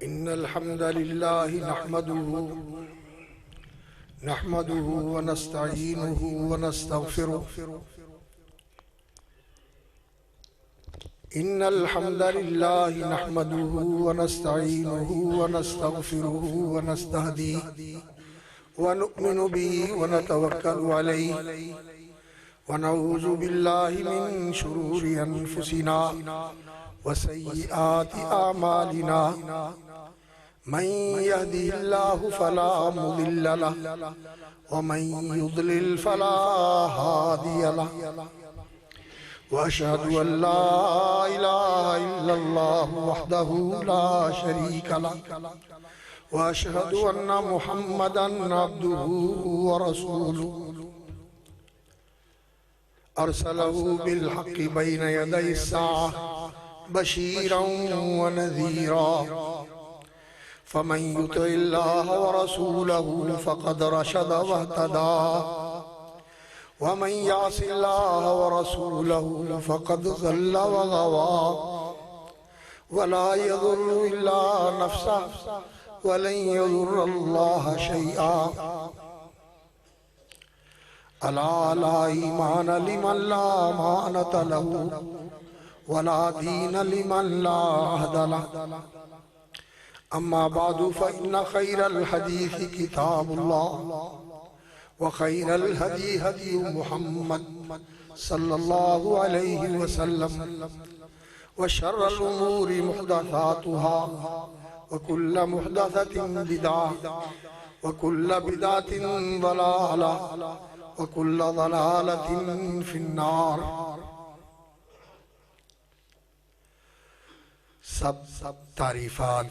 إن الحمد لله نحمده ونستعينه ونستغفره. إن الحمد لله نحمده ونستعينه ونستغفره ونستهديه ونؤمن به ونتوكل عليه ونعوذ بالله من شرور أنفسنا وسيئات أعمالنا. من يهده الله فلا مضل له ومن يضلل فلا هادي له. وأشهد أن لا إله إلا الله وحده لا شريك له وأشهد أن محمدًا عبده ورسوله أرسله بالحق بين يدي الساعة بشيرا ونذيرا. فمن يطع الله ورسوله فقد رشد واهتدى ومن يعص الله ورسوله فقد ضل وغوى. ولا يضر إلا نفسه ولن يضر الله شيئا. ألا لا إيمان لمن لا أمانة له ولا دين لمن لا عهد له. أما بعد فإن خير الحديث كتاب الله وخير الهدي هدي محمد صلى الله عليه وسلم وشر الأمور محدثاتها وكل محدثة بدعة وكل بدعة ضلالة وكل ضلالة في النار. سب تعریفات،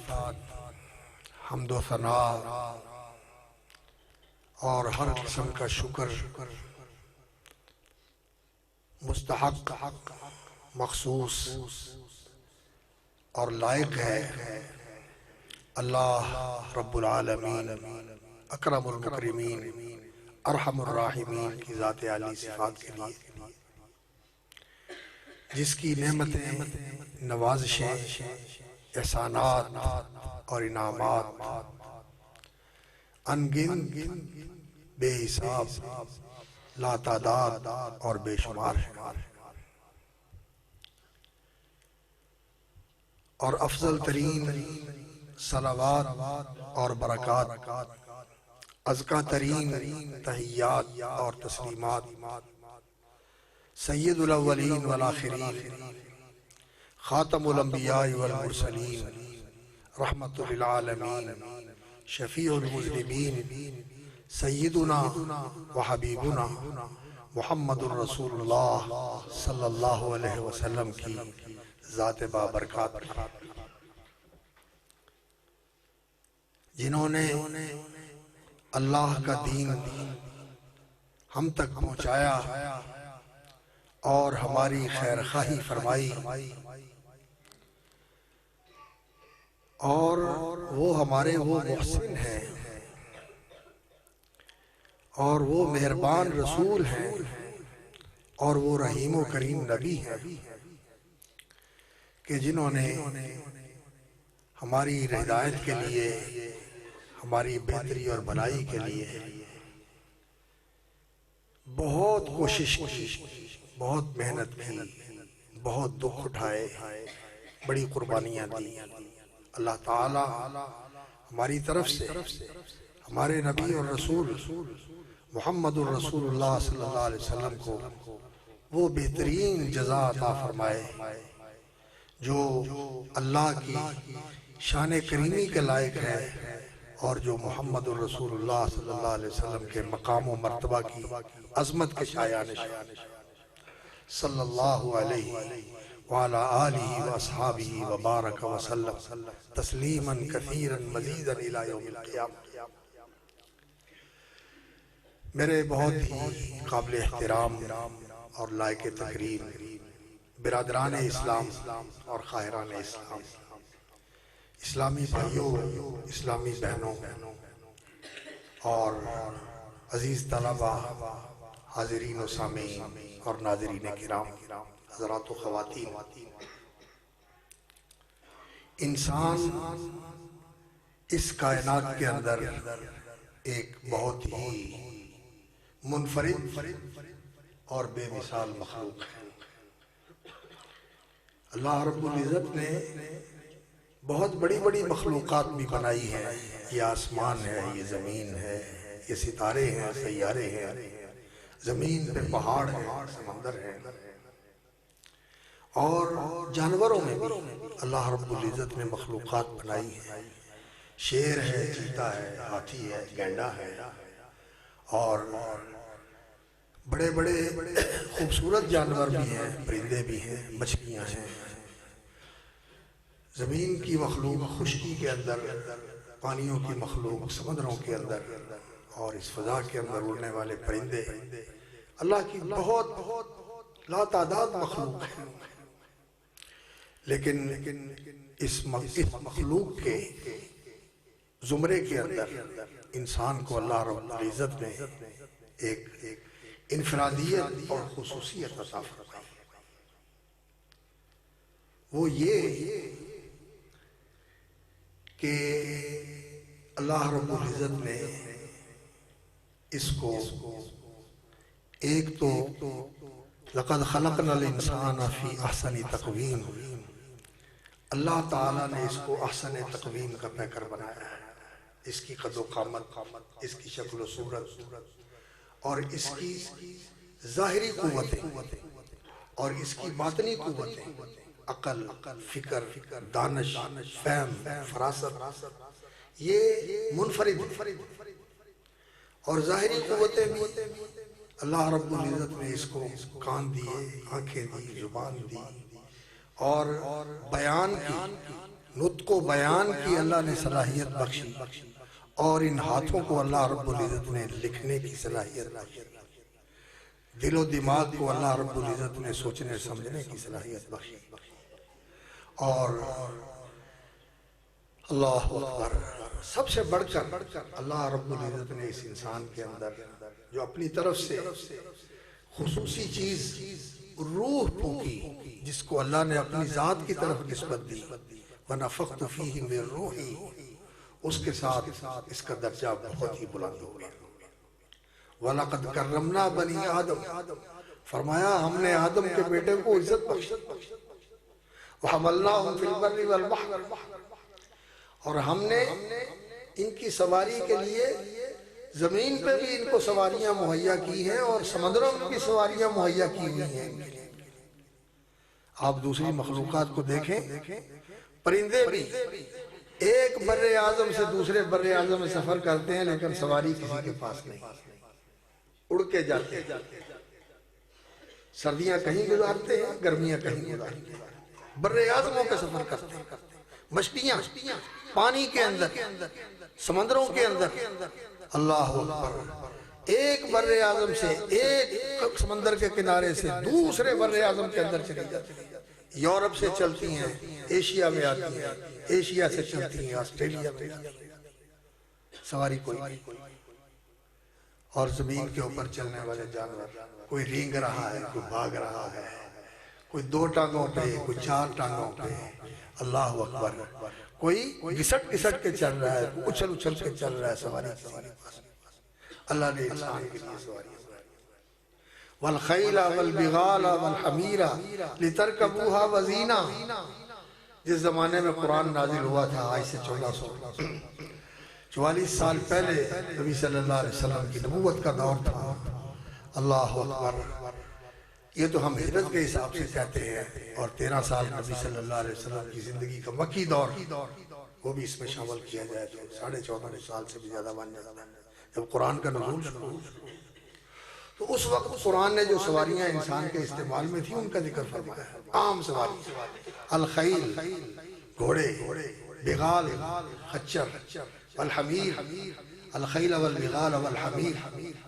حمد و ثنا اور ہر قسم کا شکر مستحق، مخصوص اور لائق ہے اللہ رب العالمین، اکرم المکرمین، ارحم الراحمین کی ذات عالی صفات کے لیے، جس کی نعمتیں، نوازشیں، احسانات اور انعامات انگن، بے حساب، لا تعداد اور بے شمار ہیں. اور افضل ترین صلوات اور برکات، ازکا ترین تحیات اور تسلیمات سید الاولین والآخرین، خاتم الانبیاء والمرسلین، رحمت للعالمین، شفیع المذنبین، سیدنا وحبیبنا محمد الرسول اللہ صلی اللہ علیہ وسلم کی ذات بابرکات، جنہوں نے اللہ کا دین ہم تک پہنچایا اور ہماری خیر خواہی فرمائی، اور وہ ہمارے وہ محسن ہیں اور وہ مہربان رسول ہیں اور وہ رحیم و کریم نبی ہیں کہ جنہوں نے ہماری ہدایت کے لیے، ہماری بہتری اور بھلائی کے لیے بہت کوشش کی، بہت محنت کی، بہت دکھ اٹھائے، بڑی قربانیاں دی. اللہ تعالی ہماری طرف سے ہمارے نبی اور رسول محمد الرسول اللہ صلی اللہ علیہ وسلم کو وہ بہترین جزا عطا فرمائے جو اللہ کی شان کریمی کے لائق ہے اور جو محمد الرسول اللہ صلی اللہ علیہ وسلم کے مقام و مرتبہ کی عظمت کے شایان صلی اللہ علیہ وعلا آلہ واصحابہ وبارک وسلم تسلیما کثیرا مزیدا الی یوم القیامہ. میرے بہت ہی قابل احترام اور لائق تکریم برادران اسلام اور خواہران اسلام، اسلامی بھائیوں، اسلامی بہنوں اور عزیز طلبہ، حاضرین و سامعین اور ناظرین کرام، حضرات و خواتین، انسان اس کائنات کے اندر ایک بہت ہی منفرد اور بے مثال مخلوق ہے۔ اللہ رب العزت نے بہت بڑی بڑی مخلوقات بھی بنائی ہیں، یہ آسمان ہے، یہ زمین ہے، یہ ستارے ہیں، سیارے ہیں، زمین پہ پہاڑ ہیں، سمندر ہیں، اور جانوروں میں بھی اللہ رب العزت نے مخلوقات بنائی ہیں۔ شیر ہے، چیتا ہے، ہاتھی ہے، گینڈا ہے، اور بڑے بڑے خوبصورت جانور بھی ہیں، پرندے بھی ہیں، مچھلیاں ہیں۔ زمین کی مخلوق، خشکی کے اندر پانیوں کی مخلوق، سمندروں کے اندر، اور اس فضا کے اندر اڑنے والے پرندے، اللہ کی بہت لا تعداد مخلوق ہے۔ لیکن اس مخلوق کے زمرے کے اندر انسان کو اللہ رب العزت نے ایک انفرادیت اور خصوصیت عطا فرمائی۔ وہ یہ کہ اللہ رب العزت نے اس کو ایک تو لَقَدْ خَلَقْنَا الْإِنسَانَ فِي أَحْسَنِ تَقْوِيمٍ، اللہ تعالیٰ نے اس کو احسن تقویم کا پیکر بنایا ہے۔ اس کی قد و قامت، اس کی شکل و صورت، اور اس کی ظاہری قوتیں اور اس کی باطنی قوتیں، عقل، فکر، دانش، فہم، فراست، یہ منفرد ہے۔ اور ظاہری قوتیں بھی اللہ رب العزت نے اس کو کان دیے، آنکھیں دی، زبان دی، اور بیان کی، نطق و بیان کی اللہ نے صلاحیت بخشی، اور ان ہاتھوں کو اللہ رب العزت نے لکھنے کی صلاحیت بخشی، دل و دماغ کو اللہ رب العزت نے سوچنے سمجھنے کی صلاحیت بخشی، اور اللہ اکبر، سب سے بڑھ کر اللہ رب العزت نے اس انسان کے اندر جو اپنی طرف سے خصوصی چیز روح پھونکی، جس کو اللہ نے اپنی ذات کی طرف نسبت دی، وَنَفَخْتُ فِيهِ مِن رُوحِي، اس کے ساتھ اس کا درجہ بہت ہی بلند ہو گیا۔ وَلَقَدْ كَرَّمْنَا بَنِي آدم، فرمایا ہم نے آدم کے بیٹے کو عزت بخشی، وَحَمَلْنَاهُمْ فِي الْبَرِّ وَالْبَحْرِ، اور ہم نے ان کی سواری کے لیے زمین پہ بھی ان کو سواریاں مہیا کی ہیں، اور سمندروں میں بھی سواریاں مہیا کی ہوئی ہیں ان کے لیے۔ آپ دوسری مخلوقات کو دیکھیں، پرندے بھی ایک بر اعظم سے دوسرے بر اعظم میں سفر کرتے ہیں، لیکن سواری کسی کے پاس نہیں، اڑ کے جاتے ہیں، سردیاں کہیں گزارتے ہیں، گرمیاں کہیں گزارتے ہیں، بر اعظموں کے سفر کرتے ہیں، مچھلیاں پانی کے اندر، سمندروں کے اندر، اللہ اکبر، ایک بر اعظم سے، ایک سمندر کے کنارے سے دوسرے بر اعظم کے اندر چلی جاتی ہیں، یورپ سے چلتی ہیں، ایشیا میں آتی ہیں، ایشیا سے چلتی ہیں، آسٹریلیا میں آتی ہیں، سواری کوئی نہیں۔ اور زمین کے اوپر چلنے والے جانور، کوئی رینگ رہا ہے، کوئی بھاگ رہا ہے، کوئی دو ٹانگوں پہ، کوئی چار ٹانگوں پہ، اللہ اکبر، کوئی گھسٹ گھسٹ کے چل رہا ہے، کوئی اچھل اچھل کے چل رہا ہے، سواری کسی کے پاس۔ اللہ نے انسان کے لیے سواری وَالْخَيْلَ وَالْبِغَالَ وَالْحَمِيرَ لِتَرْكَبُوهَا وَزِينَةً، جس زمانے میں قرآن نازل ہوا تھا، آج سے 1444 سال پہلے نبی صلی اللہ علیہ وسلم کی نبوت کا دور تھا۔ اللہ اکبر، یہ تو ہم ہجرت کے حساب سے کہتے ہیں، اور 13 سال نبی صلی اللہ علیہ وسلم کی زندگی کا مکی دور، وہ بھی اس میں شامل کیا جائے تو 14.5 سال سے بھی زیادہ بن جاتا ہے جب قرآن کا نزول شروع ہوا۔ تو اس وقت قرآن نے جو سواریاں انسان کے استعمال میں تھیں ان کا ذکر فرمایا ہے۔ عام سواری، الخیل، گھوڑے، بغال، خچر، والحمیر، الخیل والبغال والحمیر،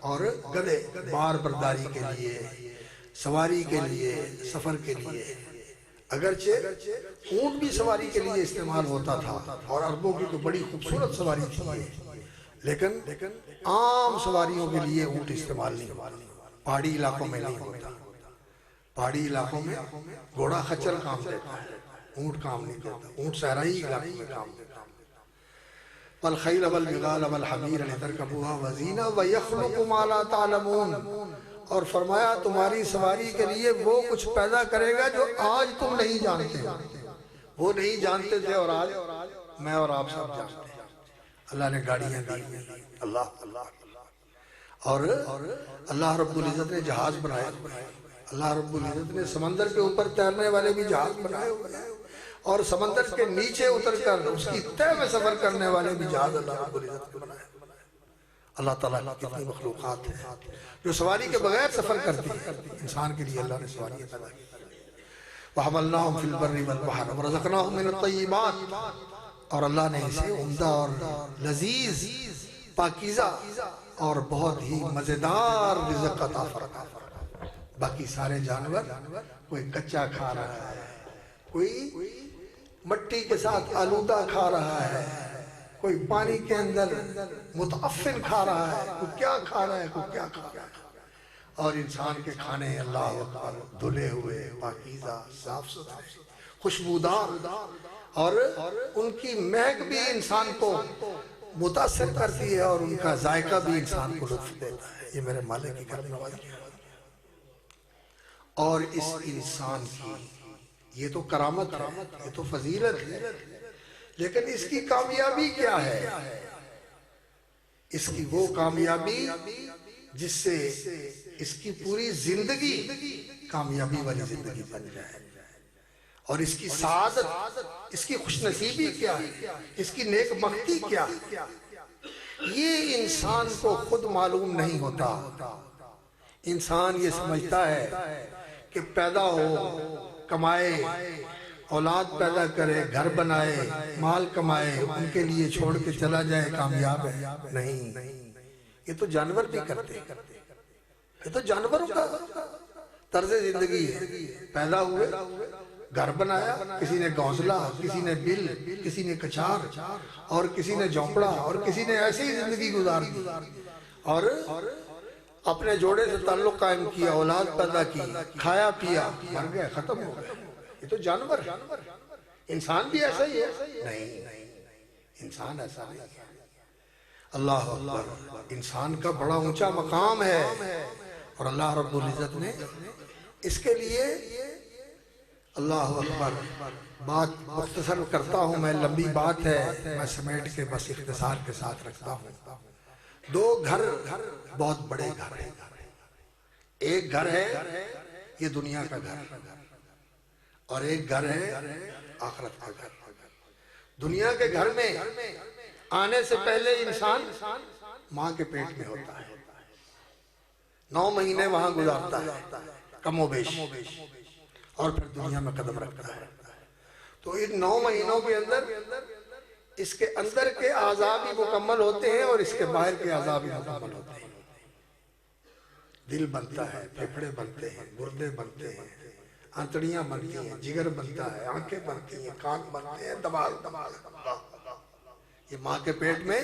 اور گدھے، بار برداری کے لیے، سواری کے لیے، سفر کے لیے۔ اگرچہ اونٹ بھی سواری کے لیے استعمال ہوتا تھا، اور عربوں کی تو بڑی خوبصورت سواری تھی، لیکن عام سواریوں کے لیے اونٹ استعمال نہیں ہوتا، پہاڑی علاقوں میں نہیں ہوتا۔ پہاڑی علاقوں میں گھوڑا خچر کام دیتا ہے، اونٹ کام نہیں دیتا، اونٹ صحرائی علاقوں میں کام دیتا ہے۔ والخیل والبغال والحمیر لترکبوها وزینہ ویخلق ما لا تعلمون، اور فرمایا تمہاری سواری کے لیے وہ کچھ پیدا کرے گا جو آج تم نہیں جانتے ہو۔ وہ نہیں جانتے تھے اور آج میں اور آپ سب جانتے ہیں۔ اللہ نے گاڑیاں دی، اللہ اور اللہ رب العزت نے جہاز بنائے، اللہ رب العزت نے سمندر کے اوپر تیرنے والے بھی جہاز بنائے ہوئے ہیں، اور سمندر کے نیچے اتر کر اس کی تہ میں سفر کرنے والے بھی جہاز اللہ رب العزت نے بنائے۔ اللہ تعالیٰ کی کتنی مخلوقات ہیں جو سواری کے بغیر سفر کرتی ہے۔ انسان کے لیے اللہ نے سواریاں پیدا کی۔ وَحَمَلْنَاهُمْ فِي الْبَرِّ وَالْبَحْرِ وَرَزَقْنَاهُمْ مِنَ الطَّيِّبَاتِ، اور اللہ نے اسے عمدہ اور لذیذ، پاکیزہ اور بہت ہی مزیدار رزق عطا فرمایا۔ باقی سارے جانور کوئی کچا کھا رہا ہے، کوئی مٹی کے ساتھ آلودہ کھا رہا ہے، کوئی پانی کے اندر متعفن کھا رہا ہے، کوئی کیا کھا رہا ہے، کوئی کیا کھا رہا ہے۔ اور انسان کے کھانے اللہ اکبر دھلے ہوئے، پاکیزہ، صاف ستھرے، خوشبودار، اور ان کی مہک بھی انسان کو متاثر کرتی ہے اور ان کا ذائقہ بھی انسان کو لطف دیتا ہے۔ یہ میرے مالک کی کرم نوازی ہے۔ اور اس انسان کی یہ تو کرامت ہے، یہ تو فضیلت ہے، لیکن اس کی کامیابی کیا ہے؟ اس کی وہ کامیابی جس سے اس کی پوری زندگی کامیابی والی زندگی بن جائے، اور اس کی سعادت، اس کی خوش نصیبی کیا ہے، اس کی نیک بختی کیا ہے، یہ انسان کو خود معلوم نہیں ہوتا۔ انسان یہ سمجھتا ہے کہ پیدا ہو، کمائے، اولاد پیدا کرے، گھر بنائے، مال کمائے، ان کے لیے چھوڑ کے چلا جائے، کامیاب ہے۔ نہیں، یہ تو جانور بھی کرتے ہیں، یہ تو جانوروں کا طرز زندگی ہے۔ پیدا ہوئے، گھر بنایا، کسی نے گھونسلہ، کسی نے بل، کسی نے کچھار، اور کسی نے جھونپڑا، اور کسی نے ایسی ہی زندگی گزار دی، اور اپنے جوڑے سے تعلق قائم کیا، اولاد پیدا کی، کھایا پیا، مر گئے، ختم ہو گئے۔ یہ تو جانور ہے۔ انسان بھی ایسا ہی ہے؟ نہیں، انسان ایسا نہیں ہے۔ اللہ اکبر، انسان کا بڑا اونچا مقام ہے، اور اللہ رب العزت نے اس کے لیے، اللہ اکبر، بات مختصر کرتا ہوں میں، لمبی بات ہے، میں سمیٹ کے بس اختصار کے ساتھ رکھتا ہوں۔ دو گھر بہت بڑے گھر ہیں۔ ایک گھر ہے یہ دنیا کا گھر، اور ایک گھر ہے آخرت کا گھر۔ دنیا کے گھر میں آنے سے پہلے انسان ماں کے پیٹ میں ہوتا ہے، 9 مہینے وہاں گزارتا ہے کم و بیش، اور پھر دنیا میں قدم رکھتا ہے۔ تو ان 9 مہینوں کے اندر اس کے اندر کے اعضاء بھی مکمل ہوتے ہیں اور اس کے باہر کے اعضاء بھی مکمل ہوتے ہیں۔ دل بنتا ہے، پھیپھڑے بنتے ہیں، گردے بنتے ہیں، آنتڑیاں بنتی ہیں، جگر بنتا ہے، آنکھیں بنتی ہیں، کان بنتے ہیں، دماغ۔ یہ ماں کے پیٹ میں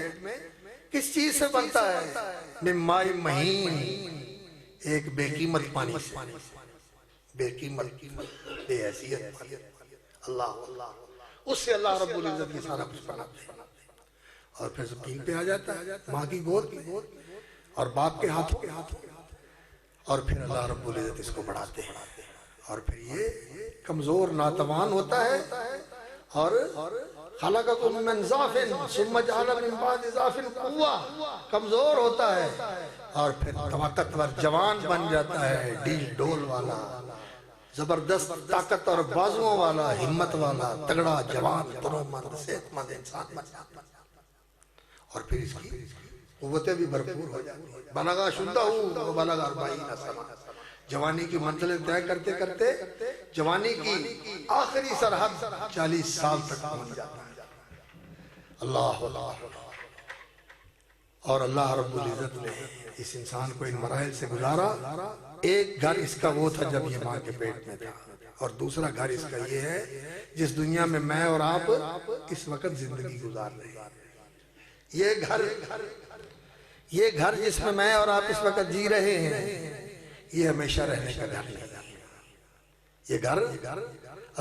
کس چیز سے بنتا ہے؟ من ماء مہین، ایک بے قیمت پانی سے، بے قیمت، بے حیثیت، اللہ، اس سے اللہ رب العزت یہ سارا کچھ بناتے ہیں، اور پھر زمین پہ آ جاتا ہے، ماں کی گود اور باپ کے ہاتھوں، اور پھر اللہ رب العزت اس کو بڑھاتے ہیں، اور پھر یہ کمزور ناتوان ہوتا ہے، اور خلقکم من ضعف ثم جعل من بعد ضعف قوة، کمزور ہوتا ہے اور پھر طاقتور جوان بن جاتا ہے، ڈیل ڈول والا، زبردست طاقت اور بازوؤں والا، ہمت والا، تگڑا، جوان، تنومند، صحت مند انسان بن جاتا ہے، اور پھر اس کی قوتیں بھی بھرپور ہو جاتی ہیں۔ بلغ اشدہ وبلغ 40 سنہ، جوانی کی منزلیں طے کرتے کرتے جوانی کی آخری سرحد 40 سال تک پہنچ جاتا ہے۔ اللہ، اور اللہ رب العزت نے اس انسان کو ان مراحل سے گزارا۔ ایک گھر اس کا وہ تھا جب یہ ماں کے پیٹ میں تھا، اور دوسرا گھر اس کا یہ ہے جس دنیا میں میں اور آپ اس وقت زندگی گزار رہے ہیں۔ یہ گھر جس میں اور آپ اس وقت جی رہے ہیں، یہ ہمیشہ رہنے کا گھر نہیں ہے۔ یہ گھر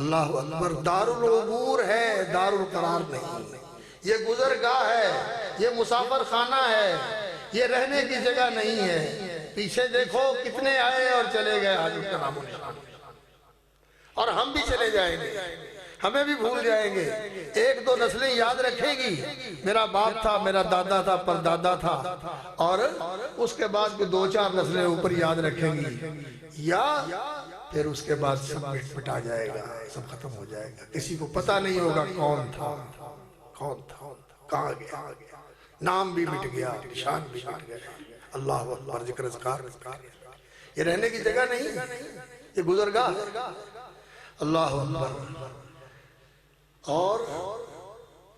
اللہ اکبر دار العبور ہے، دار القرار نہیں۔ یہ گزرگاہ ہے، یہ مسافر خانہ ہے، یہ رہنے کی جگہ نہیں ہے۔ پیچھے دیکھو کتنے آئے اور چلے گئے، آج ان کا نام و نشان، اور ہم بھی چلے جائیں گے، ہمیں بھی بھول جائیں گے۔ ایک دو نسلیں یاد رکھیں گی، میرا باپ تھا، میرا دادا تھا، پردادا تھا، اور اس کے بعد بھی دو چار نسلیں اوپر یاد رکھیں گی، یا پھر اس کے بعد سب مٹا جائے گا، سب ختم ہو جائے گا۔ کسی کو پتہ نہیں ہوگا کون تھا، کون تھا، کہاں گیا، نام بھی مٹ گیا، نشان بھی مٹ گیا۔ اللہ اکبر، ذکر اذکار، یہ رہنے کی جگہ نہیں، یہ گزرگاہ ہے۔ اللہ اکبر۔ اور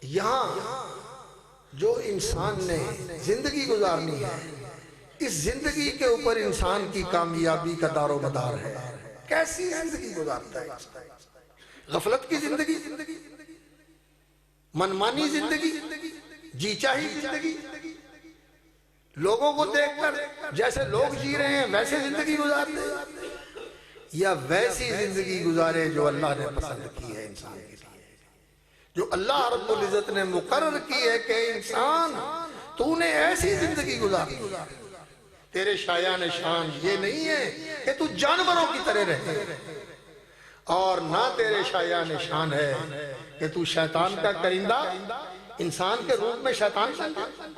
یہاں جو انسان نے زندگی گزارنی ہے، اس زندگی کے اوپر انسان کی کامیابی کا دار و مدار ہے۔ کیسی زندگی گزارتا ہے؟ غفلت کی زندگی، منمانی زندگی، جی چاہی زندگی، لوگوں کو دیکھ کر جیسے لوگ جی رہے ہیں ویسے زندگی گزارتے ہیں، یا ویسی زندگی گزارے جو اللہ نے پسند کی ہے انسان کے لیے، جو اللہ رب العزت نے مقرر کی ہے کہ انسان تو نے ایسی زندگی گزارنی ہے۔ تیرے شایان شان یہ نہیں ہے کہ تو جانوروں کی طرح رہے، اور نہ تیرے شایان شان ہے کہ تو شیطان کا کرندہ انسان کے روپ میں شیطان بن جائے۔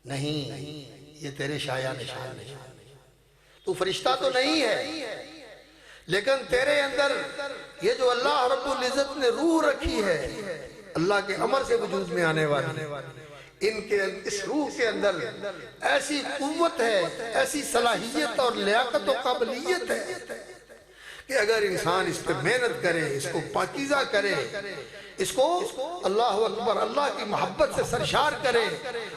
نہیں، یہ تیرے شایان شان ہے۔ تو فرشتہ تو نہیں ہے، لیکن تیرے اندر یہ جو اللہ رب العزت نے روح رکھی ہے، اللہ کے امر سے وجود میں آنے والی، اس روح کے اندر ایسی قوت ہے، ایسی صلاحیت اور لیاقت و قابلیت ہے کہ اگر انسان اس پہ محنت کرے، اس کو پاکیزہ کرے، اس کو اللہ اکبر اللہ کی محبت سے سرشار کرے،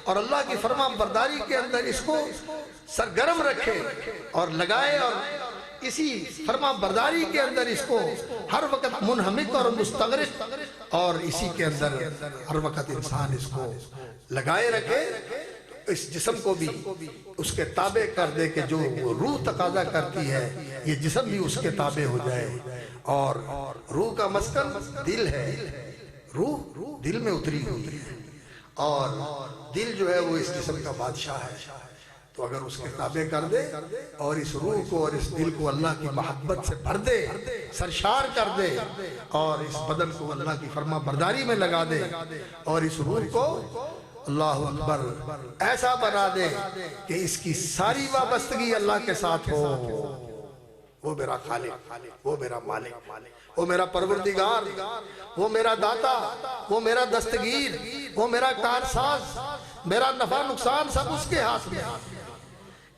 اور اللہ کی فرما برداری کے اندر اس کو سرگرم رکھے اور لگائے، اور اسی فرما برداری کے اندر اس کو ہر وقت منہمک اور مستغرق، اور اسی کے اندر ہر وقت انسان اس کو لگائے رکھے، اس جسم کو بھی اس کے تابع کر دے کہ جو روح تقاضا کرتی ہے یہ جسم بھی اس کے تابع ہو جائے۔ اور روح کا مسکن دل ہے، روح دل میں اتری ہوئی ہے، اور دل جو ہے وہ اس جسم کا بادشاہ ہے۔ تو اگر اس کے تابع کر دے اور اس روح کو اور اس دل کو اللہ کی محبت سے بھر دے، سرشار کر دے، اور اس بدن کو اللہ کی فرما برداری میں لگا دے، اور اس روح کو اللہ اکبر ایسا بنا دے کہ اس کی ساری وابستگی اللہ کے ساتھ ہو، وہ میرا خالق، وہ میرا مالک، وہ میرا پروردگار، وہ میرا داتا، وہ میرا دستگیر، وہ میرا کارساز، میرا نفع نقصان سب اس کے ہاتھ میں۔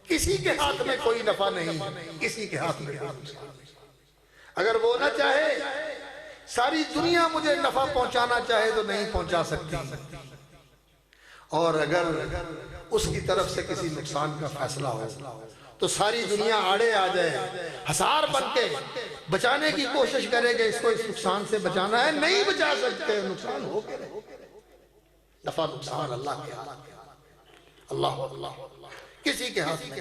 کسی کے ہاتھ میں کوئی نفع نہیں، کسی کے ہاتھ میں کوئی نقصان نہیں۔ اگر وہ نہ چاہے ساری دنیا مجھے نفع پہنچانا چاہے تو نہیں پہنچا سکتی، اور اگر اس کی طرف سے کسی نقصان کا فیصلہ ہو تو ساری دنیا آڑے آ جائے، حصار بن کے بچانے کی کوشش کرے کہ اس کو اس نقصان سے بچانا ہے، نہیں بچا سکتے، نقصان ہو کے رہے۔ نفع نقصان اللہ کے ہاتھ، اللہ کسی کے ہاتھ میں،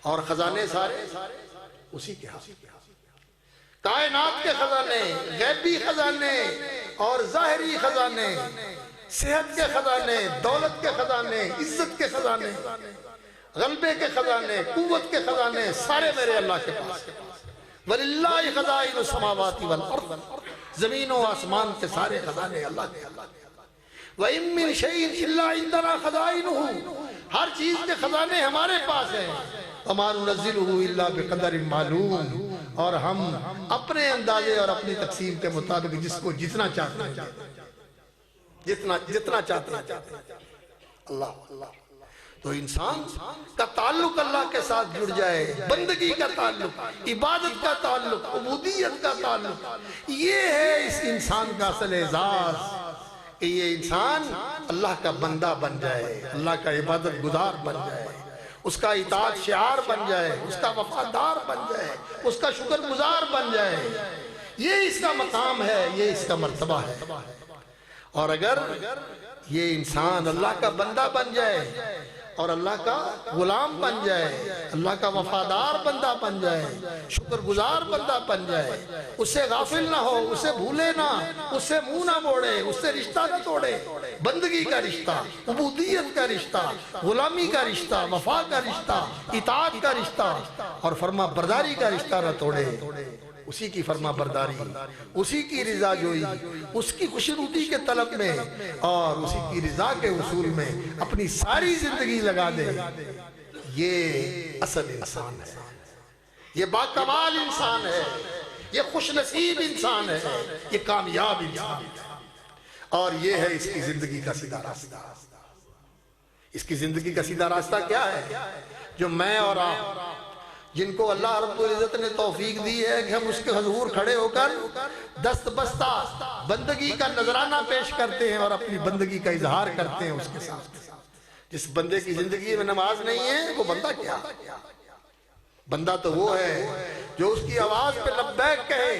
اور خزانے سارے اسی کے ہاتھ۔ کائنات کے خزانے، غیبی خزانے اور ظاہری خزانے، صحت کے خزانے، دولت کے خزانے، عزت کے خزانے، غلبے کے خزانے، قوت کے خزانے، سارے میرے اللہ کے پاس۔ وَلِلَّهِ خَزَائِنُ السَّمَاوَاتِ وَالْأَرْضِ، زمین و آسمان کے سارے خزانے اللہ کے۔ وَإِن مِّن شَيْءٍ إِلَّا عِندَنَا خَزَائِنُهُ، ہر چیز کے خزانے ہمارے پاس ہیں۔ وَمَا نُنَزِّلُهُ إِلَّا بِقَدَرٍ مَّعْلُومٍ، اور ہم اپنے اندازے اور اپنی تقسیم کے مطابق جس کو جتنا چاہتے ہیں، جتنا چاہتے ہیں۔ اللہ تو انسان کا تعلق اللہ کے ساتھ جڑ جائے، بندگی کا تعلق، عبادت کا تعلق، عبودیت کا تعلق، یہ ہے اس انسان کا اصل اعزاز، کہ یہ انسان اللہ کا بندہ بن جائے، اللہ کا عبادت گزار بن جائے، اس کا اطاعت شعار بن جائے، اس کا وفادار بن جائے، اس کا شکر گزار بن جائے۔ یہ اس کا مقام ہے، یہ اس کا مرتبہ ہے۔ اور اگر یہ انسان اللہ کا بندہ بن جائے اور اللہ کا غلام بن جائے، اللہ کا وفادار بندہ بن جائے، شکر گزار بندہ بن جائے، اس سے غافل نہ ہو، اسے بھولے نہ، اس سے منہ نہ موڑے، اس سے رشتہ نہ توڑے، بندگی کا رشتہ، عبودیت کا رشتہ، غلامی کا رشتہ، وفا کا رشتہ، اطاعت کا رشتہ اور فرما برداری کا رشتہ نہ توڑے، اسی کی فرما برداری، اسی کی رضا جوئی، اس کی خوشنودی کے طلب میں اور اسی کی رضا کے حصول میں اپنی ساری زندگی لگا دے، یہ اصل انسان ہے، یہ باکمال انسان ہے، یہ خوش نصیب انسان ہے، یہ کامیاب انسان ہے، اور یہ ہے اس کی زندگی کا سیدھا راستہ۔ اس کی زندگی کا سیدھا راستہ کیا ہے؟ جو میں اور آپ، جن کو اللہ رب العزت نے توفیق دی ہے کہ ہم اس کے حضور کھڑے ہو کر دست بستہ بندگی کا نذرانہ پیش کرتے ہیں اور اپنی بندگی کا اظہار کرتے ہیں اس کے ساتھ۔ جس بندے کی زندگی میں نماز نہیں ہے وہ بندہ کیا؟ بندہ تو وہ ہے جو اس کی آواز پہ لبیک کہے،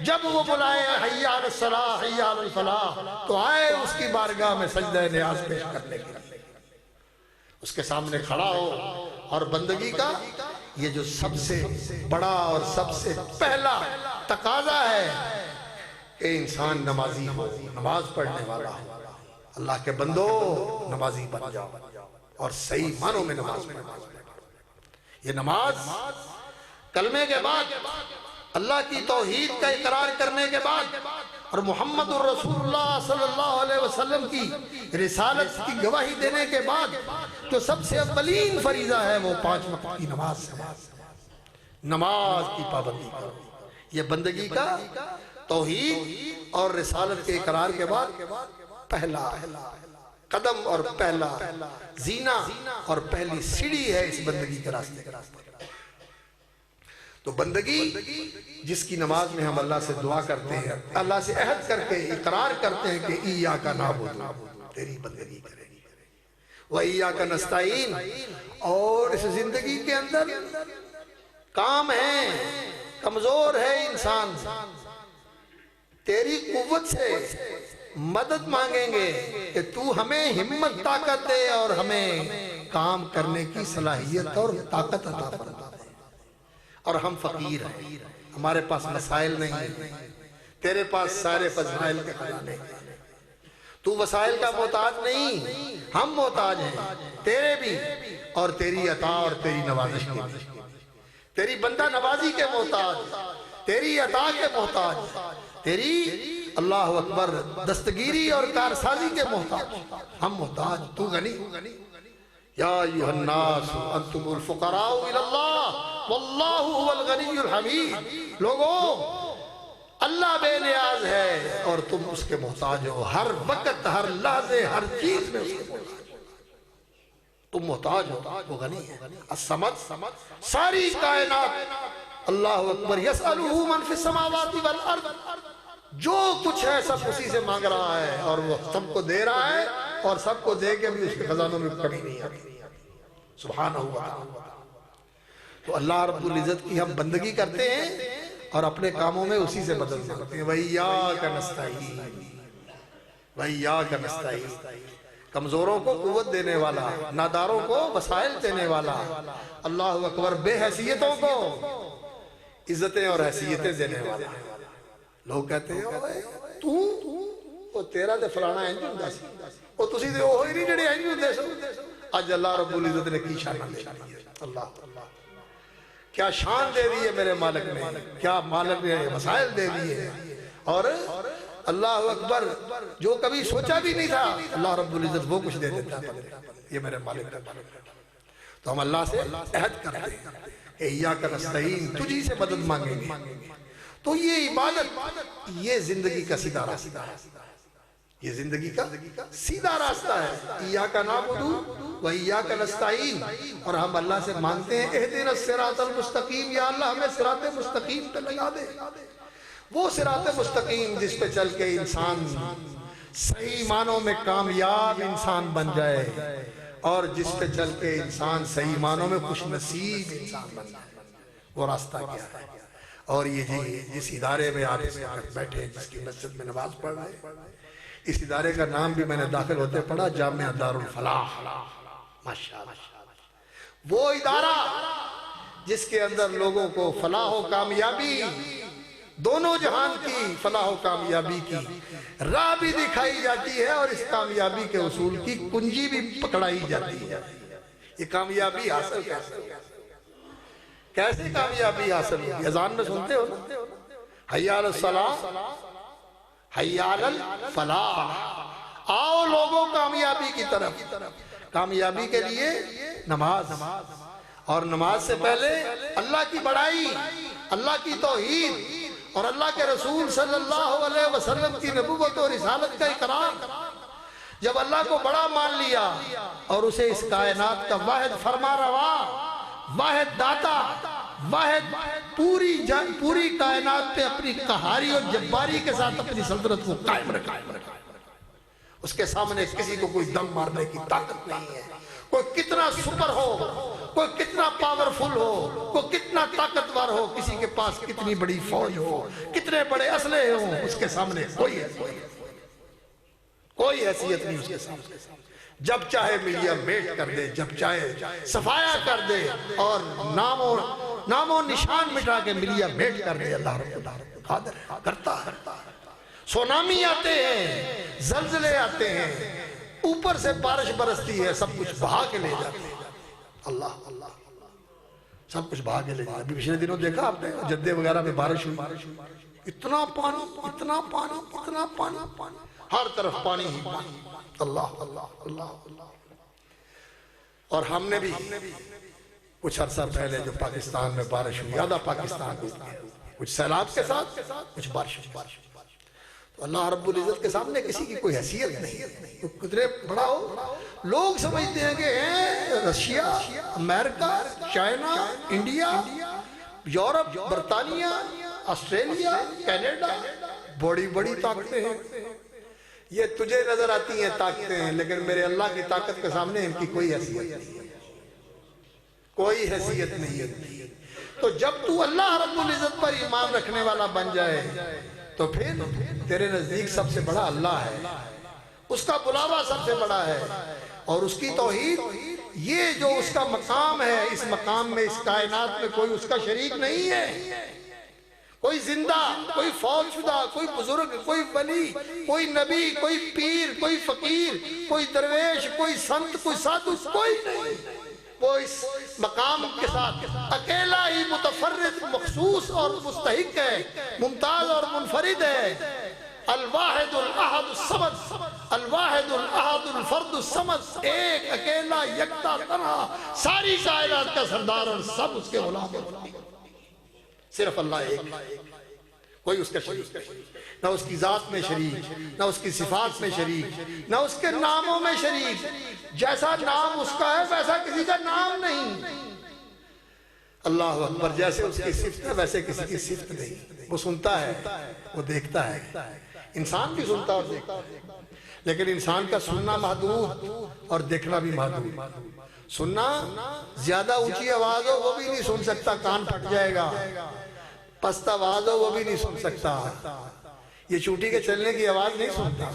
جب وہ بلائے حی علی الصلاۃ حی علی الفلاح تو آئے اس کی بارگاہ میں سجدہ نیاز پیش کرنے کے لیے، اس کے سامنے کھڑا ہو۔ اور بندگی کا یہ جو سب سے بڑا اور سب سے پہلا تقاضا ہے کہ انسان نمازی ہو، نماز پڑھنے والا ہو۔ اللہ کے بندو نمازی بن جاؤ اور صحیح معنوں میں نماز پڑھو۔ یہ نماز کلمے کے بعد، اللہ کی توحید کا اقرار کرنے کے بعد اور محمد الرسول اللہ صلی اللہ علیہ وسلم کی رسالت کی گواہی دینے کے بعد جو سب سے اولین فریضہ ہے وہ 5 وقت کی نماز ہے۔ نماز کی پابندی کرو، یہ بندگی کا توحید اور رسالت کے اقرار کے بعد پہلا قدم اور پہلا زینہ اور پہلی سیڑھی ہے اس بندگی کے راستے کے راستے۔ تو بندگی جس کی نماز میں ہم اللہ سے دعا کرتے ہیں، اللہ سے عہد کر کے اقرار کرتے ہیں کہ ایاک نعبد، تیری بندگی کریں گے، وایاک نستعین، اور اس زندگی کے اندر کام ہے، کمزور ہے انسان، تیری قوت سے مدد مانگیں گے کہ تو ہمیں ہمت طاقت دے اور ہمیں کام کرنے کی صلاحیت اور طاقت عطا فرما۔ اور ہم فقیر ہیں، ہمارے پاس مسائل نہیں ہیں، تیرے پاس سارے فضائل کے خزانے ہیں، تو وسائل کا محتاج نہیں، ہم محتاج ہیں تیرے بھی اور تیری عطا اور تیری نوازش کے بھی، تیری بندہ نوازی کے محتاج، تیری عطا کے محتاج، تیری اللہ اکبر دستگیری اور کارسازی کے محتاج، ہم محتاج، تو غنی۔ یا ایھا الناس انتم الفقراء الی اللہ واللہ هو الغنی الحمید، لوگوں اللہ بے نیاز ہے اور تم اس کے محتاج ہو، ہر وقت ہر لحظے ہر چیز میں اس کے محتاج ہو، تم محتاج ہو، وہ غنی ہے۔ الصمد، ساری کائنات، اللہ اکبر، یسألہ من فی السماوات والارض، جو کچھ ہے سب اسی سے مانگ رہا ہے اور وہ سب کو دے رہا ہے اور سب کو دے کے بھی اس کے خزانوں میں کمی نہیں آتی، سبحانہ و تعالی۔ تو اللہ رب العزت کی ہم بندگی کرتے ہیں اور اپنے کاموں میں اسی سے مدد مانگتے ہیں۔ وَإِيَّاكَ نَسْتَعِينُ، وَإِيَّاكَ نَسْتَعِينُ، کمزوروں کو قوت دینے والا، ناداروں کو وسائل دینے والا، اللہ اکبر، بے حیثیتوں کو عزتیں اور حیثیتیں دینے والا۔ لوگ کہتے ہیں تو تیرا دے فلانا انج ہوندا سی، او تسی تے اوہ ہی نہیں جڑے انج ہوندے سو۔ اج اللہ رب العزت نے کی شان دے دی ہے، اللہ کیا شان دے دی ہے میرے مالک نے، کیا مالک نے وسائل دے دیے، اور اللہ اکبر جو کبھی سوچا بھی نہیں تھا اللہ رب العزت وہ کچھ دے دیتا ہے، یہ میرے مالک کا۔ تو ہم اللہ سے عہد کرتے ہیں کہ ایاک نستعین، تجھی سے مدد مانگیں گے۔ تو یہ عبادت، یہ زندگی کا سیدھا راستہ ہے، یہ زندگی کا سیدھا راستہ ہے۔ ایاک نعبد و ایاک نستعین، اور ہم اللہ سے مانگتے ہیں اہدنا الصراط المستقیم، یا اللہ ہمیں صراط مستقیم پہ لگا دے، وہ صراط مستقیم جس پہ چل کے انسان صحیح معنوں میں کامیاب انسان بن جائے اور جس پہ چل کے انسان صحیح معنوں میں خوش نصیب انسان بن جائے۔ وہ راستہ کیا ہے؟ اور یہ جس ادارے میں آپ اس وقت بیٹھے، جس کی مسجد میں نماز پڑھ رہے ہیں، اس ادارے کا نام بھی میں نے داخل ہوتے پڑھا، جامعہ دارالفلاح، ماشاءاللہ، وہ ادارہ جس کے اندر لوگوں کو فلاح و کامیابی، دونوں جہان کی فلاح و کامیابی کی راہ بھی دکھائی جاتی ہے، اور اس کامیابی کے اصول کی کنجی بھی پکڑائی جاتی ہے۔ یہ کامیابی حاصل کیسے کامیابی حاصل ہوگی؟ اذان میں سنتے ہو نا، حی علی الصلاۃ، حی علی الفلاح، آؤ لوگوں کامیابی کی طرف۔ کامیابی کے لیے نماز، اور نماز سے پہلے اللہ کی بڑائی، اللہ کی توحید اور اللہ کے رسول صلی اللہ علیہ وسلم کی نبوت اور رسالت کا اقرار۔ جب اللہ کو بڑا مان لیا اور اسے اس کائنات کا واحد فرما روا، واحد داتا، واحد پوری کائنات پہ اپنی قہاری اور جباری کے ساتھ اپنی سلطنت کو قائم رکھا، اس کے سامنے کسی کو کوئی دم مارنے کی طاقت نہیں ہے۔ کوئی کتنا سپر ہو، کوئی کتنا پاورفل ہو، کوئی کتنا طاقتور ہو، کسی کے پاس کتنی بڑی فوج ہو، کتنے بڑے اسلحے ہوں، اس کے سامنے کوئی حیثیت نہیں اس کے سامنے۔ جب چاہے ملیا میٹ کر دے، جب چاہے صفایا کر دے، اور نام و نشان مٹا کے ملیا میٹ کر دے، اللہ رب العالمین قادر کرتا ہے۔ سونامی آتے ہیں، زلزلے آتے ہیں، اوپر سے بارش برستی ہے، سب کچھ بہا کے لے جاتے ہیں۔ اللہ اللہ سب کچھ بہا کے لے جاتے ہیں۔ ابھی پچھلے دنوں دیکھا آپ نے جدے وغیرہ میں بارش ہوئی، اتنا پانی، اتنا پانی، اتنا پانی، ہر طرف پانی ہی پانی۔ اللہ اللہ اللہ اللہ۔ اور ہم نے بھی کچھ عرصہ پہلے جو پاکستان میں بارش ہوئی، آدھا پاکستان میں کچھ سیلاب کے ساتھ، کچھ بارش۔ تو اللہ رب العزت کے سامنے کسی کی کوئی حیثیت نہیں، تو کتنے بڑا ہو، لوگ سمجھتے ہیں کہ رشیا، امریکہ، چائنا، انڈیا، یورپ، برطانیہ، آسٹریلیا، کینیڈا بڑی بڑی طاقتیں ہیں، یہ تجھے نظر آتی ہیں طاقتیں ہیں، لیکن میرے اللہ کی طاقت کے سامنے ان کی کوئی حیثیت نہیں، کوئی حیثیت نہیں ہے۔ تو جب تو اللہ رب العزت پر ایمان رکھنے والا بن جائے تو پھر تیرے نزدیک سب سے بڑا اللہ ہے، اس کا بلاوا سب سے بڑا ہے، اور اس کی توحید، یہ جو اس کا مقام ہے، اس مقام میں، اس کائنات میں کوئی اس کا شریک نہیں ہے۔ کوئی زندہ، کوئی فوت شدہ، کوئی بزرگ، کوئی ولی، کوئی نبی، کوئی پیر، کوئی فقیر، کوئی درویش، کوئی سنت، کوئی سادھو، کوئی نہیں۔ وہ اس مقام کے ساتھ اکیلا ہی متفرد، مخصوص اور مستحق ہے، ممتاز اور منفرد ہے۔ الواحد الاحد الصمد، الواحد الاحد الفرد الصمد، ایک اکیلا یکتا تنہا، ساری کائنات کا سردار اور سب اس کے غلام ہیں۔ صرف اللہ ایک، کوئی اس کا شریک نہیں، نہ اس کی ذات میں شریک، نہ اس کی صفات میں شریک، نہ اس کے ناموں میں شریک۔ جیسا نام اس کا ہے ویسا کسی کا نام نہیں۔ اللہ اکبر، جیسے اس کی صفت ہے ویسے کسی کی صفت نہیں۔ وہ سنتا ہے، وہ دیکھتا ہے، انسان بھی سنتا اور دیکھتا ہے، لیکن انسان کا سننا محدود اور دیکھنا بھی محدود۔ سننا، زیادہ اونچی آواز ہو وہ بھی نہیں سن سکتا، کان پھٹ جائے گا، پست آواز ہو وہ بھی نہیں سن سکتا، یہ چونٹی کے چلنے کی آواز نہیں سنتا،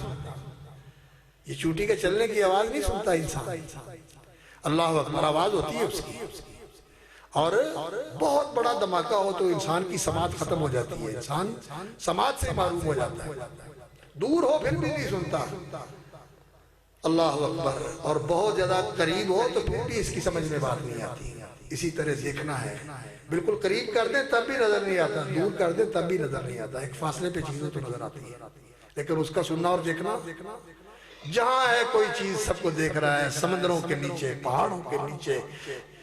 یہ چونٹی کے چلنے کی آواز نہیں سنتا انسان۔ اللہ اکبر، آواز ہوتی ہے اس کی، اور بہت بڑا دھماکہ ہو تو انسان کی سماعت ختم ہو جاتی ہے، انسان سماعت سے محروم ہو جاتا ہے، دور ہو پھر بھی نہیں سنتا۔ اللہ اکبر، اور بہت زیادہ قریب ہو تو پھر بھی اس کی سمجھ میں بات نہیں آتی۔ اسی طرح دیکھنا ہے، بالکل قریب کر دیں تب بھی نظر نہیں آتا، دور کر دیں تب بھی نظر نہیں آتا، ایک فاصلے پہ چیزیں تو نظر آتی ہیں، لیکن اس کا سننا اور دیکھنا، جہاں ہے کوئی چیز سب کو دیکھ رہا ہے، سمندروں کے نیچے، پہاڑوں کے نیچے،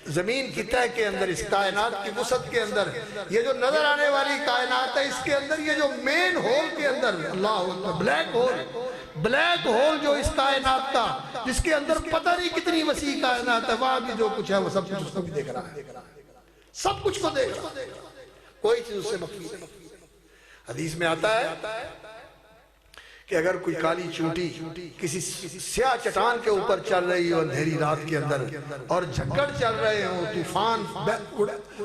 زمین کی تہہ کے اندر، اس کائنات کی وسعت کے اندر، یہ جو نظر آنے والی کائنات ہے اس کے اندر، یہ جو مین ہول کے اندر، اللہ بلیک ہول، بلیک ہول جو اس کائنات کا، جس کے اندر پتہ نہیں کتنی وسیع کائنات ہے، وہاں بھی جو کچھ ہے وہ سب کچھ اس کو بھی دیکھ رہا ہے، سب کچھ کو دیکھ رہا ہے، کوئی چیز اس سے مخفی نہیں۔ حدیث میں آتا ہے کہ اگر کوئی کالی چونٹی کسی سیاہ چٹان کے اوپر چل رہی ہو اندھیری رات کے اندر، اور جھگڑ چل رہے ہوں،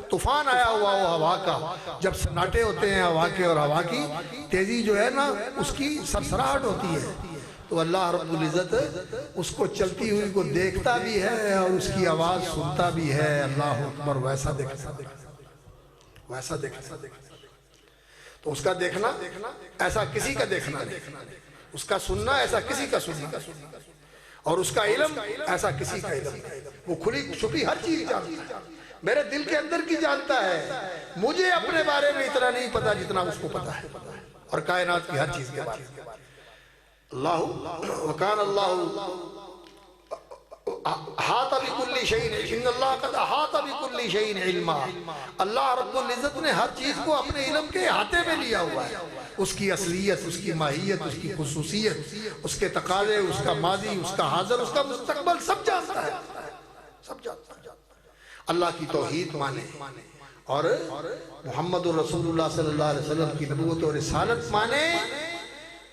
طوفان آیا ہوا ہو ہوا کا، جب سناٹے ہوتے ہیں ہوا کے اور ہوا کی تیزی جو ہے نا اس کی سرسراہٹ ہوتی ہے، تو اللہ رب العزت اس کو چلتی ہوئی کو دیکھتا بھی ہے اور اس کی آواز سنتا بھی ہے. اللہ اکبر. ویسا دیکھتا ویسا دیکھتا. تو اس کا دیکھنا ایسا کسی کا دیکھنا نہیں, اس کا سننا ایسا کسی کا سننا, اور اس کا علم ایسا کسی کا علم. وہ کھلی چھپی ہر چیز جانتا ہے, میرے دل کے اندر کی جانتا ہے. مجھے اپنے بارے میں اتنا نہیں پتا جتنا اس کو پتا ہے, اور کائنات کی ہر چیز کے بارے میں. اللہ وکان اللہ احاط بکل شیء, ان اللہ قد احاط بکل شیء علما. اللہ رب العزت نے ہر چیز کو اپنے علم کے احاطے میں لیا ہوا ہے. اس کی اصلیت, اس کی ماہیت, اس کی خصوصیت, اس کے تقاضے, اس کا ماضی, اس کا حاضر, اس کا مستقبل سب جانتا ہے, سب جانتا ہے. اللہ کی توحید مانے اور محمد رسول اللہ صلی اللہ علیہ وسلم کی نبوت اور رسالت مانے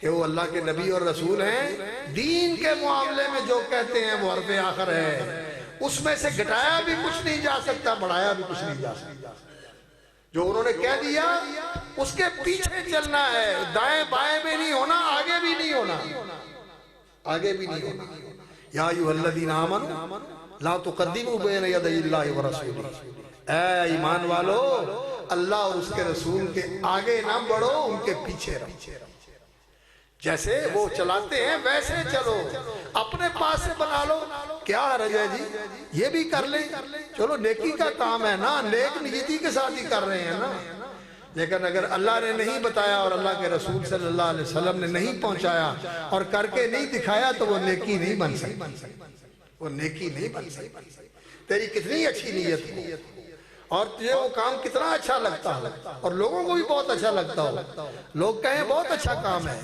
کہ وہ اللہ کے نبی اور رسول ہیں. دین کے معاملے میں جو کہتے ہیں وہ حرف آخر ہے, اس میں سے گھٹایا بھی کچھ نہیں جا سکتا, بڑھایا بھی کچھ نہیں جا سکتا. جو انہوں نے کہہ دیا اس کے پیچھے چلنا ہے, دائیں بائیں میں نہیں ہونا, آگے بھی نہیں ہونا, آگے بھی نہیں ہونا. یا ایھا الذین آمنوا لا تقدموا بین یدی اللہ ورسولہ. اے ایمان والو, اللہ اور اس کے رسول کے آگے نہ بڑھو, ان کے پیچھے رہو. جیسے وہ چلاتے ہیں ویسے چلو, اپنے پاس سے بنا لو. کیا حرج ہے جی, یہ بھی کر لیں, چلو نیکی کا کام ہے نا, نیک نیتی کے ساتھ ہی کر رہے ہیں نا. لیکن اگر اللہ نے نہیں بتایا اور اللہ کے رسول صلی اللہ علیہ وسلم نے نہیں پہنچایا اور کر کے نہیں دکھایا تو وہ نیکی نہیں بن سکتی, وہ نیکی نہیں بن سکتی. تیری کتنی اچھی نیت ہو اور تجھے وہ کام کتنا اچھا لگتا ہو اور لوگوں کو بھی بہت اچھا لگتا ہو, لوگ کہیں بہت اچھا کام ہے,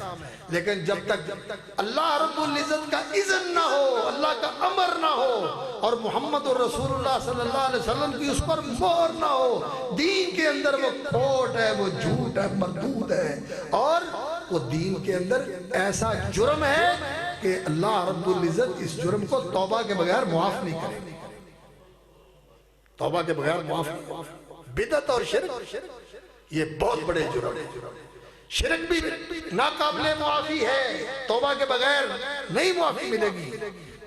لیکن جب تک اللہ رب العزت کا اذن نہ ہو, اللہ کا امر نہ ہو اور محمد رسول اللہ صلی اللہ علیہ وسلم کی اس پر مہر نہ ہو, دین کے اندر وہ کھوٹ ہے, وہ جھوٹ ہے, مردود ہے, اور وہ دین کے اندر ایسا جرم ہے کہ اللہ رب العزت اس جرم کو توبہ کے بغیر معاف نہیں کرے, توبہ کے بغیر معاف نہیں. بدعت اور شرک یہ بہت بڑے جرم ہیں. شرک بھی ناقابل معافی ہے, توبہ کے بغیر نہیں معافی ملے گی.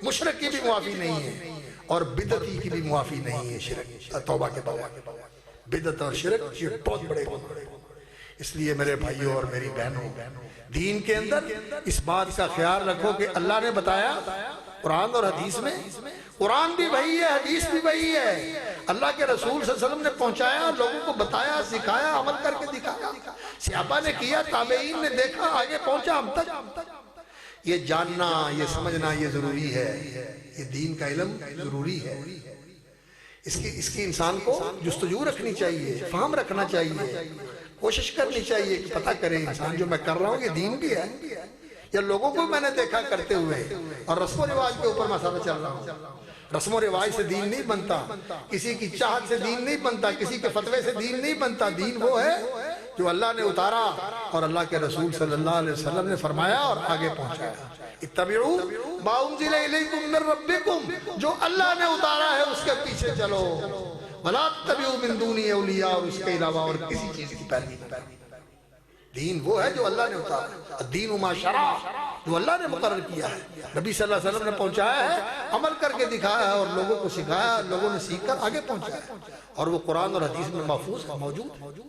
مشرک کی بھی معافی نہیں ہے اور بدعتی کی بھی معافی نہیں ہے شرک توبہ کے بغیر. بدعت اور شرک یہ بہت بڑے گناہ ہیں. اس لیے میرے بھائیوں اور میری بہنوں, دین کے اندر اس بات کا خیال رکھو کہ اللہ نے بتایا قرآن اور حدیث میں, قرآن بھی وہی ہے, حدیث بھی وہی ہے. اللہ کے رسول صلی اللہ علیہ وسلم نے پہنچایا, لوگوں کو بتایا, سکھایا, عمل کر کے دکھایا. صحابہ نے کیا, تابعین نے دیکھا, آگے پہنچا ہم تک. یہ جاننا, یہ سمجھنا یہ ضروری ہے, یہ دین کا علم ضروری ہے. اس کی انسان کو جستجو رکھنی چاہیے, فہم رکھنا چاہیے, کوشش کرنی چاہیے کہ پتہ کریں انسان جو میں کر رہا ہوں یہ دین بھی ہے یا لوگوں کو میں نے دیکھا کرتے ہوئے اور رسم و رواج کے اوپر مسئلہ چل رہا ہوں. رسم و رواج سے دین نہیں بنتا, کسی کی چاہت سے دین نہیں بنتا, کسی کے فتوے سے دین نہیں بنتا. دین وہ ہے جو اللہ نے اتارا اور اللہ کے رسول صلی اللہ علیہ وسلم نے فرمایا اور آگے پہنچایا. اتبعوا ما انزل الیکم من ربکم, جو اللہ نے اتارا ہے اس کے پیچھے چلو. ولا تتبعوا من دونی اولیاء, اور اس کے علاوہ اور کسی چیز کی پیروی نہ کرو. دین وہ ہے جو اللہ نے اتارا, الدین ما شرع, جو اللہ نے مقرر کیا ہے, نبی صلی اللہ علیہ وسلم نے پہنچایا ہے, عمل کر کے دکھایا ہے اور لوگوں کو سکھایا, لوگوں نے سیکھ کر آگے پہنچایا ہے, اور وہ قرآن اور حدیث میں محفوظ موجود.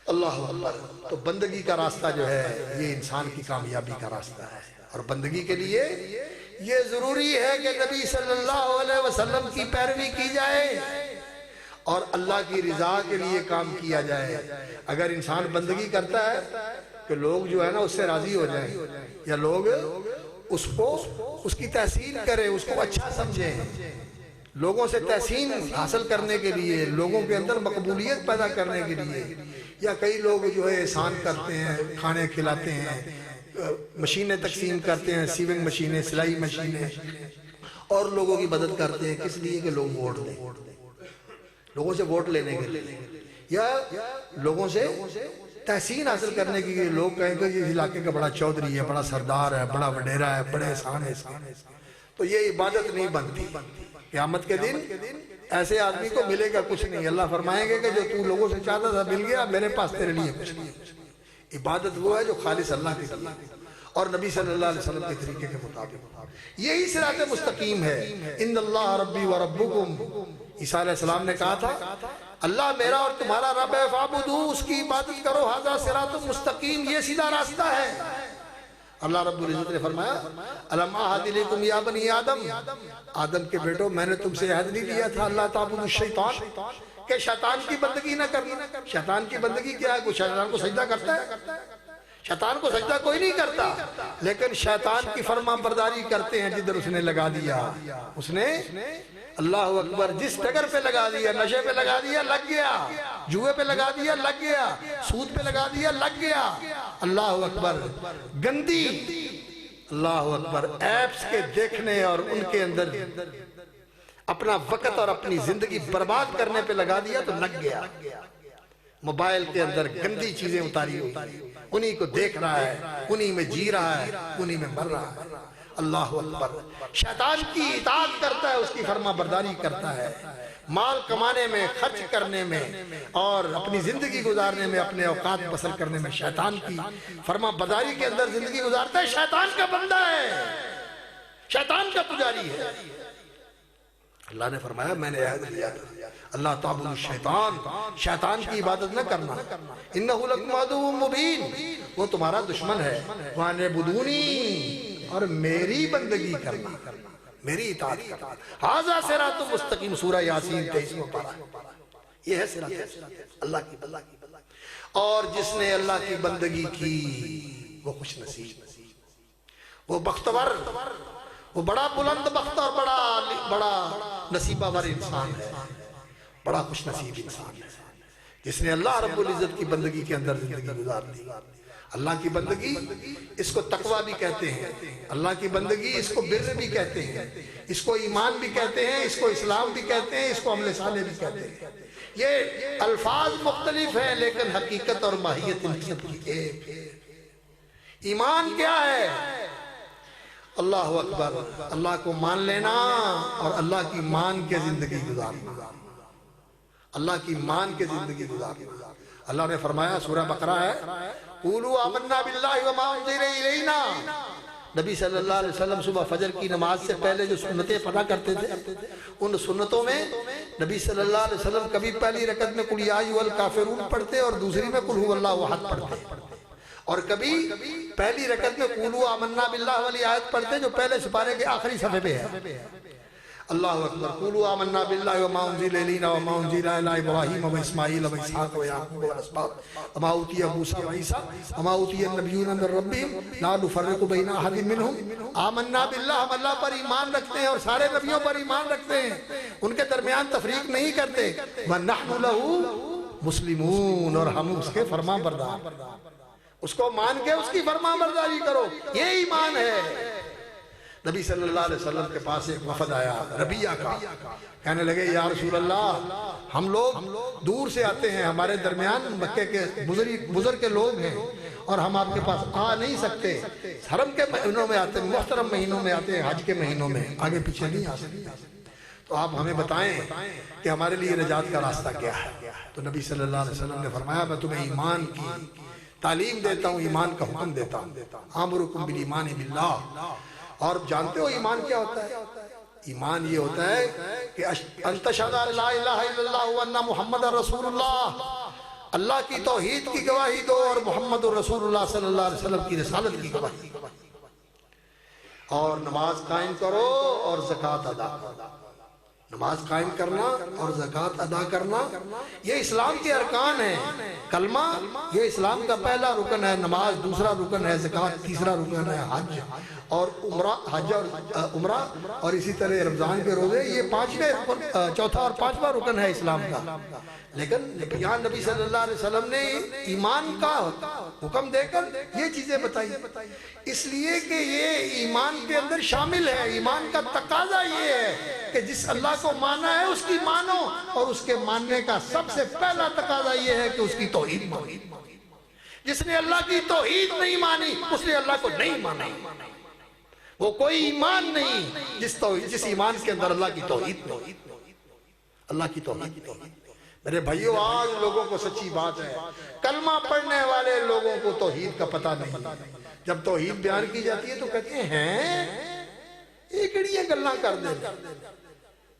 اللہ اکبر. تو بندگی کا راستہ جو ہے یہ انسان کی کامیابی کا راستہ ہے, اور بندگی کے لیے یہ ضروری ہے کہ نبی صلی اللہ علیہ وسلم کی پیروی کی جائے اور اللہ کی رضا کے لیے کام کیا جائے. اگر انسان بندگی کرتا ہے کہ لوگ جو ہے نا اس سے راضی ہو جائیں, یا لوگ اس کی تحسین کریں, اس کو اچھا سمجھیں, لوگوں سے تحسین حاصل کرنے کے لیے, لوگوں کے اندر مقبولیت پیدا کرنے کے لیے, یا کئی لوگ جو ہے احسان کرتے ہیں, کھانے کھلاتے ہیں, مشینیں تقسیم کرتے ہیں, سیونگ مشینیں, سلائی مشینیں, اور لوگوں کی مدد کرتے ہیں. کس لیے کہ لوگ ووٹ دیں, لوگوں سے ووٹ لینے کے لیے, یا لوگوں سے تحسین حاصل کرنے کے لیے. لوگ کہیں کہ یہ علاقے کا بڑا چودھری ہے, بڑا سردار ہے, بڑا وڈیرا ہے, بڑے احسان ہے. تو یہ عبادت نہیں بنتی. قیامت کے دن ایسے آدمی کو ملے گا کچھ نہیں. اللہ فرمائیں گے کہ جو تو لوگوں سے چاہتا تھا مل گیا, میرے پاس تیرے لیے کچھ نہیں. عبادت وہ ہے جو خالص اللہ کی. اور نبی صلی اللہ علیہ وسلم کے طریقے کے مطابق. یہی صراط مستقیم ہے. ان اللہ ربی و ربکم. عیسیٰ علیہ السلام نے کہا تھا اللہ میرا اور تمہارا رب ہے، فعبدوہ، اس کی عبادت کرو، ھذا صراط مستقیم، یہ سیدھا راستہ ہے. اللہ رب العزت نے فرمایا الم اعہد الیکم یا بنی آدم، آدم کے بیٹو میں نے تم سے عہد نہیں لیا تھا اللہ تعبدوا الشیطان، کہ شیطان کی بندگی نہ کرنا. شیطان کی بندگی کیا ہے؟ کوئی شیطان کو سجدہ کرتا ہے؟ شیطان کو سجدہ کوئی نہیں کرتا، لیکن شیطان کی فرما برداری کرتے ہیں جدھر اس نے لگا دیا. اس نے اللہ اکبر جس ڈگر پہ لگا دیا، نشے پہ لگا دیا لگ گیا، جوئے پہ لگا دیا لگ گیا، سود پہ لگا دیا لگ گیا. اللہ اکبر گندی، اللہ اکبر ایپس کے دیکھنے اور ان کے اندر اپنا وقت اور اپنی زندگی برباد کرنے پہ لگا دیا تو لگ گیا. موبائل کے اندر گندی چیزیں اتاری ہوئی، انہی کو دیکھ رہا ہے، انہی میں جی رہا ہے، انہی میں مر رہا ہے. اللہ اکبر شیطان کی اطاعت کرتا ہے، اس کی فرما برداری کرتا ہے. مال کمانے میں، خرچ کرنے میں اور اپنی زندگی گزارنے میں، اپنے اوقات بسر کرنے میں شیطان کی فرما برداری کے اندر زندگی گزارتا ہے. شیطان کا بندہ ہے، شیطان کا پجاری ہے. اللہ نے فرمایا میں نے عہد لیا تھا اللہ تعبدوا الشیطان، شیطان کی عبادت نہ کرنا. انہ لکم عدو مبین، وہ تمہارا دشمن ہے. وَأَنِ اور میری بندگی کرنا، میری اطاعت کرنا. ھذا صراط مستقیم، سورہ یاسین 23واں پارہ. یہ ہے صراط اللہ کی بندگی. اور جس نے اللہ کی بندگی کی وہ خوش نصیب، وہ بختور، وہ بڑا بلند بخت اور بڑا نصیبہ ور انسان ہے، بڑا خوش نصیب انسان ہے جس نے اللہ رب العزت کی بندگی کے اندر زندگی گزار دی. اللہ کی بندگی اس کو تقوی بھی کہتے ہیں، اللہ کی بندگی اس کو بر بھی کہتے ہیں، اس کو ایمان بھی کہتے ہیں، اس کو اسلام بھی کہتے ہیں، اس کو عمل صالح بھی کہتے ہیں. یہ الفاظ مختلف ہیں لیکن حقیقت اور ماہیت ان سب کی ایک ہے. ایمان کیا ہے؟ اللہ اکبر، اللہ کو مان لینا اور اللہ کی مان کے زندگی گزارنا، اللہ کی مان کے زندگی گزارنا. اللہ نے فرمایا سورہ بقرہ ہے قولوا آمنا باللہ وما انزل الینا. نبی صلی اللہ علیہ وسلم صبح فجر کی نماز سے پہلے جو سنتیں پڑھا کرتے تھے، ان سنتوں میں نبی صلی اللہ علیہ وسلم کبھی پہلی رکعت میں قل یا ایھا الکافرون پڑھتے اور دوسری میں قل ھو اللہ احد پڑھتے، اور کبھی پہلی رکعت میں قولوا آمنا باللہ والی آیت پڑھتے جو پہلے سپارے کے آخری صفحے پہ ہے. اللہ اکبر قولوا آمنا باللہ وما انزل الینا وما انزل الی ابراہیم واسماعیل واسحاق ویعقوب والاسباط وما اوتی موسیٰ وعیسیٰ وما اوتی النبیون من ربہم لا نفرق بین احد منہم. آمنا باللہ، ہم اللہ پر ایمان رکھتے ہیں اور سارے نبیوں پر ایمان رکھتے ہیں، ان کے درمیان تفریق نہیں کرتے. وَنَحْنُ لَهُ مسلمون، اور ہم اس کے فرما بردار. اس کو مان کے اس کی فرما برداری کرو، یہ ایمان ہے. نبی صلی اللہ علیہ وسلم کے پاس ایک وفد آیا ربیہ کا، کہنے لگے یا رسول اللہ ہم لوگ دور سے آتے ہیں، ہمارے درمیان مکے کے بزرگ کے لوگ ہیں اور ہم آپ کے پاس آ نہیں سکتے. حرم کے مہینوں میں آتے ہیں، محترم مہینوں میں آتے ہیں، حج کے مہینوں میں، آگے پیچھے نہیں آ سکتے. تو آپ ہمیں بتائیں کہ ہمارے لیے نجات کا راستہ کیا ہے. تو نبی صلی اللہ علیہ وسلم نے فرمایا میں تمہیں ایمان کی تعلیم دیتا ہوں، ایمان کا حکم دیتا ہوں. آمرکم بالایمان باللہ. اور جانتے ہو ایمان کیا ہوتا ہے؟ ایمان یہ ہوتا ہے کہ ان تشہد ان لا الہ الا اللہ وان محمد رسول اللہ، اللہ کی توحید کی گواہی دو اور محمد رسول اللہ صلی اللہ علیہ وسلم کی رسالت کی گواہی دو، اور نماز قائم کرو اور زکوٰۃ ادا کرو. نماز قائم کرنا اور زکوٰۃ ادا کرنا یہ اسلام کے ارکان ہیں. کلمہ یہ اسلام کا پہلا رکن ہے، نماز دوسرا رکن ہے، زکوٰۃ تیسرا رکن ہے، حج اور عمرہ، حج اور عمرہ اور اسی طرح رمضان کے روزے یہ چوتھا اور پانچواں رکن ہے اسلام کا. لیکن یہاں نبی صلی اللہ علیہ وسلم نے ایمان کا حکم دے کر یہ چیزیں بتائی، اس لیے کہ یہ ایمان کے اندر شامل ہے. ایمان کا تقاضا یہ ہے کہ جس اللہ کو مانا ہے اس کی مانو، اور اس کے ماننے کا سب سے پہلا تقاضا یہ ہے کہ اس کی توحید مانو. جس نے اللہ کی توحید نہیں مانی اس نے اللہ کو نہیں مانا. وہ کوئی ایمان نہیں جس ایمان کے اندر اللہ کی توحید نہیں. اللہ کی توحید. میرے بھائیو آج لوگوں کو سچی بات ہے، کلمہ پڑھنے والے لوگوں کو توحید کا پتہ نہیں، جب توحید بیان کی جاتی ہے تو کہتے ہیں یہ کڑیاں گلاں کر دیں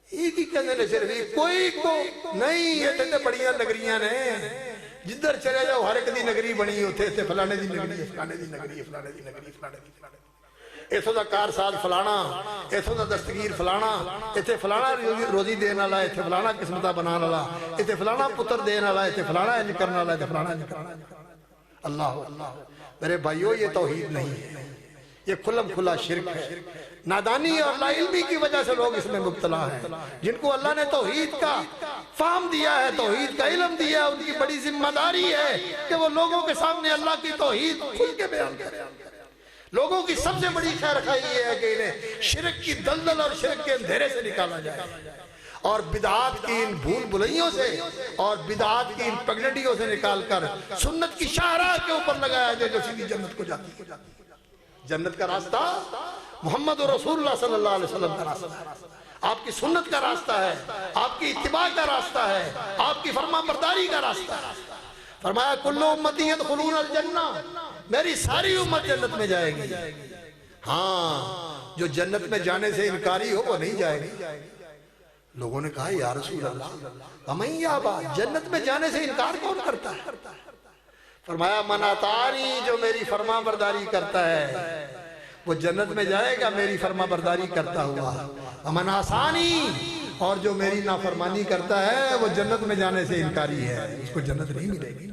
ایک ہی کہنے نے صرف کوئی کو نہیں، یہ تھے بڑیاں نگریاں نے جدھر چلے جاؤ ہر ایک دی نگری بنی ہوتے تھے، فلانے دی نگری فلانے دی نگری فلانے دی نگری فلانے دی فلانے ایتھوں دا کارساز فلانا، ایتھوں دا دستگیر فلانا، ایتھے فلانا روزی دین والا، ایتھے فلانا قسمتہ بنان والا، ایتھے فلانا پتر دین والا، ایتھے فلانا انج کرن والا، ایتھے فلانا انج کرن والا۔ اللہ میرے بھائیو یہ توحید نہیں ہے، یہ کھلم کھلا شرک ہے۔ نادانی اور لا علمی کی وجہ سے لوگ اس میں مبتلا ہیں۔ جن کو اللہ نے توحید کا فہم دیا ہے، توحید کا علم دیا ہے، ان کی بڑی ذمہ داری ہے کہ وہ لوگوں کے سامنے اللہ کی توحید کھل کے بیان کریں۔ لوگوں کی سب سے بڑی خیر خواہی یہ ہے کہ انہیں شرک کی دلدل اور شرک کے اندھیرے سے نکالا جائے اور بدعات کی ان بھول بھلائیوں سے اور بدعات کی ان پگڈنڈیوں سے نکال کر سنت کی شاہراہ کے اوپر لگایا جائے جو سیدھی جنت کو جاتی ہے۔ جنت کا راستہ محمد رسول اللہ صلی اللہ علیہ وسلم کا راستہ ہے، آپ کی سنت کا راستہ ہے، آپ کی اتباع کا راستہ ہے، آپ کی فرما برداری کا راستہ ہے۔ فرمایا کل امتی یدخلون الجنہ، میری ساری امت جنت میں جائے گی، ہاں جو جنت میں جانے سے انکاری ہو وہ نہیں جائے گی۔ لوگوں نے کہا یا رسول اللہ ومن یابا، جنت میں جانے سے انکار کون کرتا ہے؟ فرمایا من اطاعنی، جو میری فرما برداری کرتا ہے وہ جنت میں جائے گا میری فرما برداری کرتا ہوا۔ ومن عصانی، اور جو میری نافرمانی کرتا ہے وہ جنت میں جانے سے انکاری ہے، اس کو جنت نہیں ملے گی۔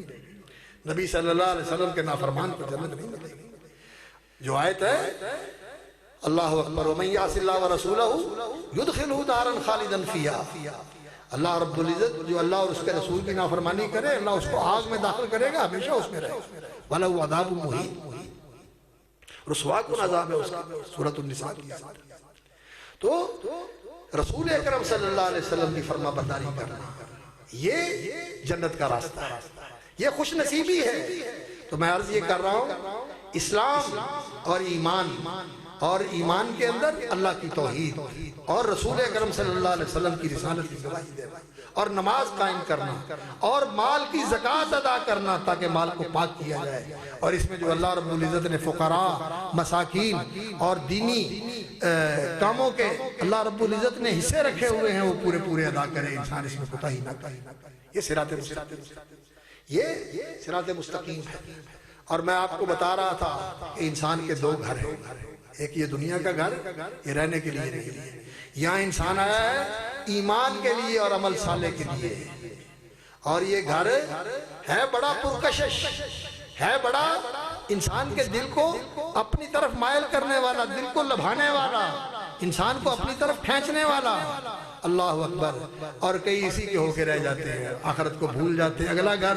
نبی صلی اللہ علیہ وسلم کے نافرمان کو جنت نہیں ملے گی۔ جو آیت ہے اللہ اکبر ومن یعص اللہ ورسولہ یدخلہ دارا خالدا فیہا، اللہ رب العزت جو اللہ اور اس کے رسول کی نافرمانی کرے اللہ اس کو آگ میں داخل کرے گا، ہمیشہ اس میں رہے گا۔ وَلَهُ عَذَابٌ مُهِينٌ، رسوا کن عذاب ہے اس کا، سورۃ النساء کی آیت۔ تو رسول اکرم صلی اللہ علیہ وسلم کی فرما برداری کرنا یہ جنت کا راستہ ہے، یہ خوش نصیبی ہے۔ تو میں عرض یہ کر رہا ہوں اسلام اور ایمان کے اندر اللہ کی توحید اور رسول اکرم صلی اللہ علیہ وسلم کی رسالت کی گواہی دینا اور نماز قائم کرنا اور مال کی زکوٰۃ ادا کرنا تاکہ مال کو پاک کیا جائے، اور اس میں جو اللہ رب العزت نے فقراء، مساکین اور دینی کاموں کے اللہ رب العزت نے حصے رکھے ہوئے ہیں وہ پورے پورے ادا کرے، انسان اس میں کوتاہی نہ کرے۔ یہ صراط مستقیم ہے۔ اور میں آپ کو بتا رہا تھا کہ انسان کے دو گھر ہیں، ایک یہ دنیا کا گھر، یہ رہنے کے لیے نہیں ہے، یہاں انسان آیا ہے ایمان کے لیے اور عمل صالح کے لیے، اور یہ گھر ہے بڑا پرکشش، ہے بڑا انسان کے دل کو اپنی طرف مائل کرنے والا، دل کو لبھانے والا، انسان کو اپنی طرف کھینچنے والا۔ اللہ اکبر۔ اور کئی اسی کے ہو کے رہ جاتے ہیں، آخرت کو بھول جاتے ہیں۔ اگلا گھر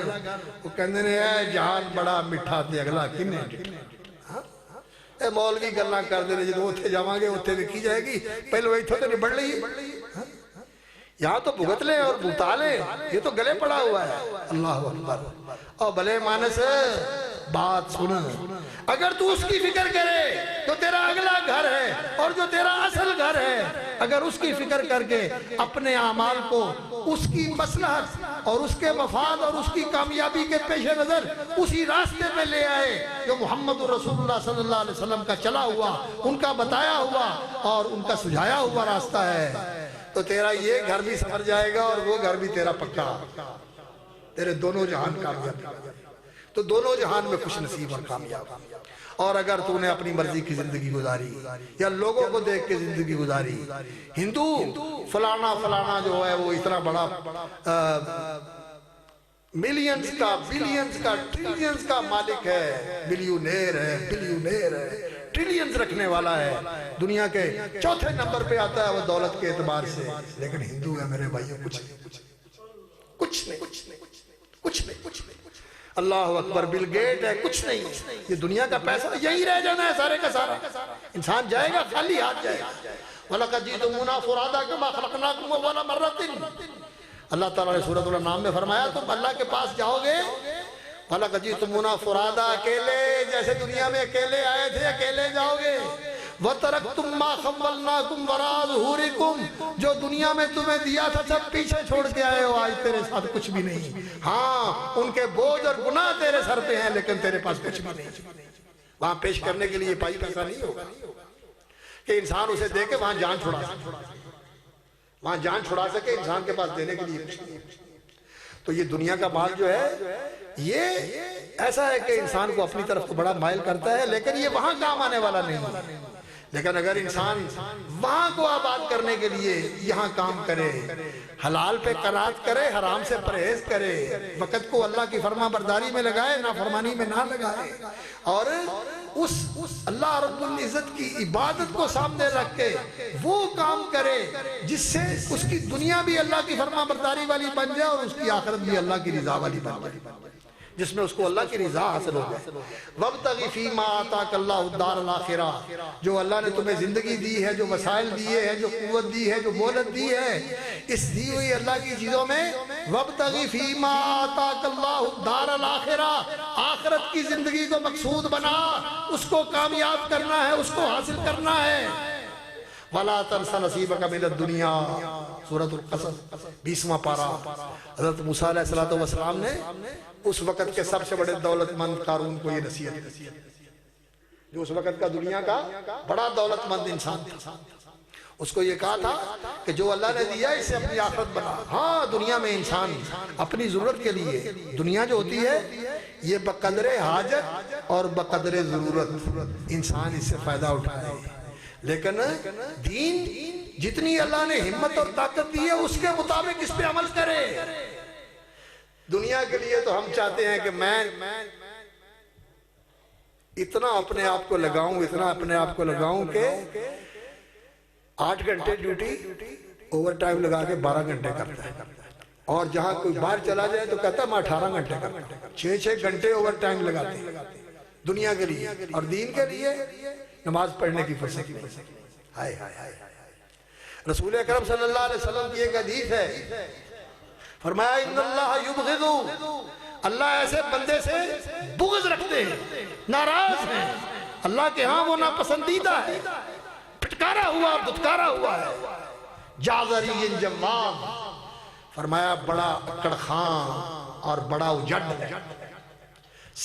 وہ کہنے نے اے جہان بڑا مٹھا تے اگلا کنے، اے مولوی گلاں کر دے جدوں اوتھے جاواں گے اوتھے ویکھی جائے گی، پہلو ایتھوں تے نبڑ لئی، یہاں تو بھگت لے اور بھگتا لے، یہ تو گلے پڑا ہوا ہے۔ اللہ اکبر۔ اور بھلے مانس بات سن، اگر تو اس کی فکر کرے تو تیرا اگلا گھر ہے اور جو تیرا اصل گھر ہے، اگر اس کی فکر کر کے اپنے اعمال کو اس کی مصلحت اور اس کے مفاد اور اس کی کامیابی کے پیش نظر اسی راستے پہ لے آئے جو محمد رسول اللہ صلی اللہ علیہ وسلم کا چلا ہوا، ان کا بتایا ہوا اور ان کا سجھایا ہوا راستہ ہے، تو تیرا یہ گھر بھی سنور جائے گا اور وہ گھر بھی تیرا پکا، تیرے دونوں جہان کامیاب، تو دونوں جہان میں خوش نصیب اور کامیاب۔ اور اگر تو نے اپنی مرضی کی زندگی گزاری یا لوگوں کو دیکھ کے زندگی گزاری، ہندو فلانا جو ہے وہ اتنا بڑا ملینز کا بلینز کا ٹریلینز کا مالک ہے، بلیونیر ہے، ٹریلینز رکھنے والا ہے، دنیا کے چوتھے نمبر پہ آتا ہے وہ دولت کے اعتبار سے، لیکن ہندو ہے میرے بھائیوں کچھ نہیں۔ اللہ اکبر۔ بل گیٹ ہے، کچھ نہیں، یہ دنیا کا پیسہ یہی رہ جانا ہے سارے کا سارا، انسان جائے گا خالی ہاتھ جائے گا۔ وَلَقَدْ جِئْتُمُونَا فُرَادَىٰ كَمَا خَلَقْنَاكُمْ أَوَّلَ مَرَّةٍ، اللہ تعالیٰ نے سورۃ الانعام میں فرمایا تم اللہ کے پاس جاؤ گے وَلَقَدْ جِئْتُمُونَا فُرَادَىٰ، اکیلے، جیسے دنیا میں اکیلے آئے تھے اکیلے جاؤ گے۔ وَتَرَكْتُمْ مَا خَوَّلْنَاكُمْ وَرَاءَ ظُهُورِكُمْ، جو دنیا میں تمہیں دیا تھا سب پیچھے چھوڑ کے آئے ہو، آج تیرے ساتھ کچھ بھی نہیں۔ ہاں ان کے بوجھ اور گناہ تیرے سر پہ ہیں لیکن تیرے پاس کچھ بھی نہیں۔ وہاں پیش کرنے کے لیے پائی پیسہ نہیں ہوگا کہ انسان اسے دے کے وہاں جان چھڑا سکے، وہاں جان چھڑا سکے انسان کے پاس دینے کے لیے کچھ نہیں۔ تو یہ دنیا کا مال جو ہے یہ ایسا ہے کہ انسان کو اپنی طرف تو بڑا مائل کرتا ہے، لیکن یہ وہاں کام آنے والا نہیں ہے۔ لیکن اگر انسان وہاں کو آباد کرنے کے لیے یہاں کام کرے، حلال پہ قناعت کرے، حرام سے پرہیز کرے، وقت کو اللہ کی فرما برداری میں لگائے، نافرمانی میں نہ لگائے، اور اس اللہ رب العزت کی عبادت کو سامنے رکھ کے وہ کام کرے جس سے اس کی دنیا بھی اللہ کی فرما برداری والی بن جائے اور اس کی آخرت بھی اللہ کی رضا والی بن جائے، جس میں اس کو اللہ کی رضا حاصل ہو جائے۔ وَابْتَغِ فِي مَا آتَاكَ اللَّهُ الدَّارَ الْآخِرَةَ، جو اللہ نے تمہیں زندگی دی ہے، جو وسائل دیے ہیں، جو قوت دی ہے، جو مہلت دی ہے، اس دی ہوئی اللہ کی چیزوں میں وَابْتَغِ فِي مَا آتَاكَ اللَّهُ الدَّارَ الْآخِرَةَ، آخرت کی زندگی کو مقصود بنا، اس کو کامیاب کرنا ہے، اس کو حاصل کرنا ہے۔ وَلَا تَنْسَ نَصِيبَكَ مِنَ الدُّنْيَا، سورۃ القصص 20واں پارہ۔ حضرت موسیٰ علیہ السلام نے اس وقت کے سب سے بڑے دولت مند قارون کو یہ نصیحت دی، جو اس وقت کا دنیا کا بڑا دولت مند انسان تھا، اس کو یہ کہا تھا کہ جو اللہ نے دیا اس سے اپنی آخرت بنا۔ ہاں دنیا میں انسان اپنی ضرورت کے لیے، دنیا جو ہوتی ہے یہ بقدر حاجت اور بقدر ضرورت انسان اس سے فائدہ اٹھائے، لیکن دین جتنی اللہ نے ہمت اور طاقت دی ہے اس کے مطابق اس پہ عمل کرے۔ دنیا کے لیے تو ہم چاہتے ہیں کہ میں اتنا اپنے آپ کو لگاؤں، اتنا اپنے آپ کو لگاؤں کہ 8 گھنٹے ڈیوٹی اوور ٹائم لگا کے 12 گھنٹے کرتا ہے، اور جہاں کوئی باہر چلا جائے تو کہتا ہے میں 18 گھنٹے کرتا ہوں، 6 گھنٹے اوور ٹائم لگاتے ہیں دنیا کے لیے، اور دین کے لیے نماز پڑھنے کی فرصت نہیں۔ ہائے ہائے ہائے، رسول اکرم صلی اللہ علیہ وسلم کی ایک حدیث ہے، فرمایا ان اللہ یبغض، اللہ ایسے بندے سے بغض رکھتے ہیں، ناراض ہیں، اللہ کے ہاں وہ ناپسندیدہ ہے، پھٹکارا ہوا دھتکارا ہوا ہے۔ جازری جواب، فرمایا بڑا اکڑ خان اور بڑا اجڑ ہے۔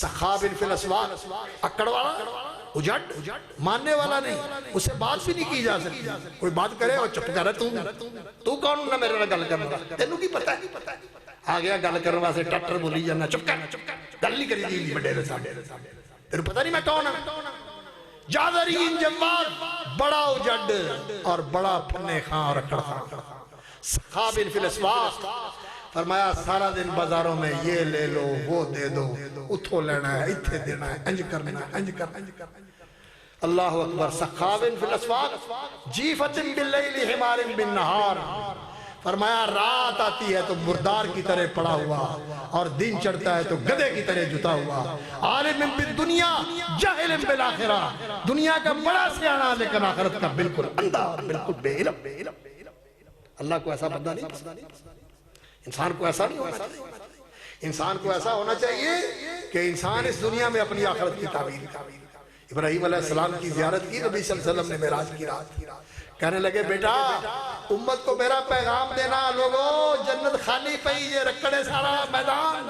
سخاب فی الاسواق، اکڑ والا، اجڑ، ماننے والا نہیں، اس سے بات بھی نہیں کی جا سکتی، کوئی بات کرے اور چپ کرے، تو کون نہ میرے نہ گل کرنا، تینوں کی پتہ ہے، آ گیا گل کرنے واسطے ٹٹر بولی جانا، چپ کر، گل نہیں کری دی بڑے رسا، تینوں پتہ نہیں میں کون ہوں۔ جادرین جواد، بڑا اجڑ اور بڑا پھنے خاں اور اکڑ خاں۔ سخاب فی الاسواق، فرمایا سارا دن بازاروں میں یہ لے لو وہ دے دو، اتھو لینا ہے اتھے دینا ہے، انج کرنا ہے انج کرنا۔ اللہ اکبر۔ سخاب فی الاسواق جیفت باللیل حمار بالنہار، فرمایا رات آتی ہے تو مردار کی طرح پڑا ہوا اور دن چڑھتا ہے تو گدھے کی طرح جتا ہوا۔ عالم بالدنیا جاہل بالآخرہ، دنیا کا بڑا سیانا لیکن آخرت کا بالکل اندھا اور بالکل بے علم۔ اللہ کو ایسا بندہ نہیں پسند، انسان کو ایسا نہیں ہونا چاہیے، انسان کو ایسا ہونا چاہیے کہ انسان اس دنیا میں اپنی آخرت کی تعبیر کرے۔ ابراہیم علیہ السلام کی زیارت کی نبی صلی اللہ علیہ وسلم نے معراج کی رات، کہنے لگے بیٹا امت کو میرا پیغام دینا، لوگو جنت خالی پئی یہ رکڑے سارا میدان،